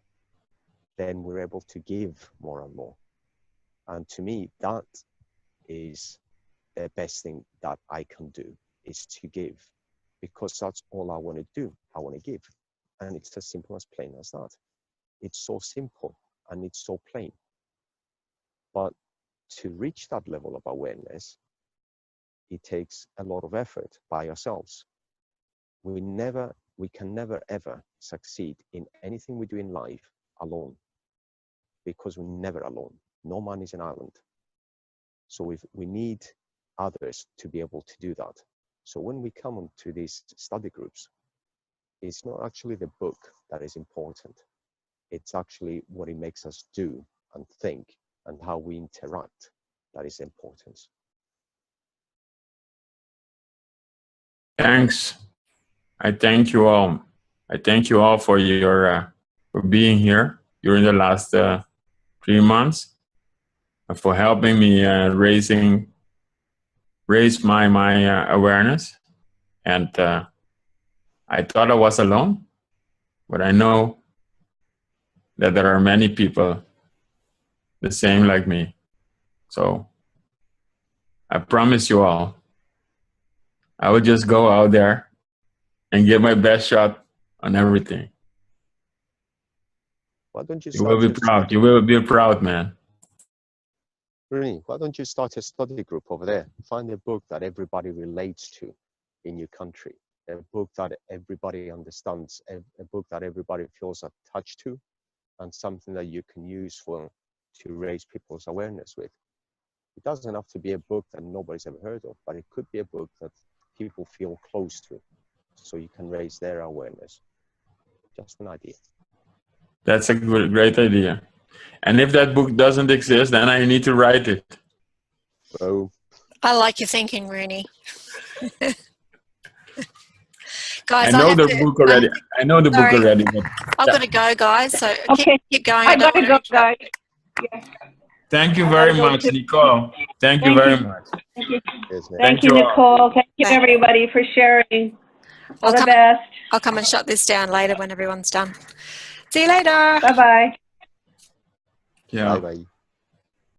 then we're able to give more and more. And to me, that is the best thing that I can do, is to give, because that's all I want to do. I want to give. And it's as simple as plain as that. It's so simple and it's so plain. But to reach that level of awareness, it takes a lot of effort by ourselves. We can never ever succeed in anything we do in life alone, because we're never alone. No man is an island. So we need others to be able to do that. So when we come onto these study groups, it's not actually the book that is important. It's actually what it makes us do and think and how we interact that is important. Thanks. I thank you all. I thank you all for your for being here during the last 3 months, and for helping me raise my awareness. And I thought I was alone, but I know that there are many people the same like me. So I promise you all, I will just go out there and give my best shot on everything. Why don't you You will be proud. You will be proud, man. Really, why don't you start a study group over there? Find a book that everybody relates to in your country, a book that everybody understands, a book that everybody feels attached to, and something that you can use to raise people's awareness with. It doesn't have to be a book that nobody's ever heard of, but it could be a book that people feel close to, so you can raise their awareness. Just an idea. That's a great idea. And if that book doesn't exist, then I need to write it. Oh. I like your thinking, Rooney. Guys, I know the book already. I know the book already. But I've got to go, guys. So Okay. keep going. I gotta go, guys. Yeah. thank you very much, Nicole. Thank you very much. Thank you. Yes, ma'am. Thank you, Nicole. Thank you, everybody, for sharing. All the best. I'll come and shut this down later when everyone's done. See you later. Bye-bye. Yeah. Bye-bye.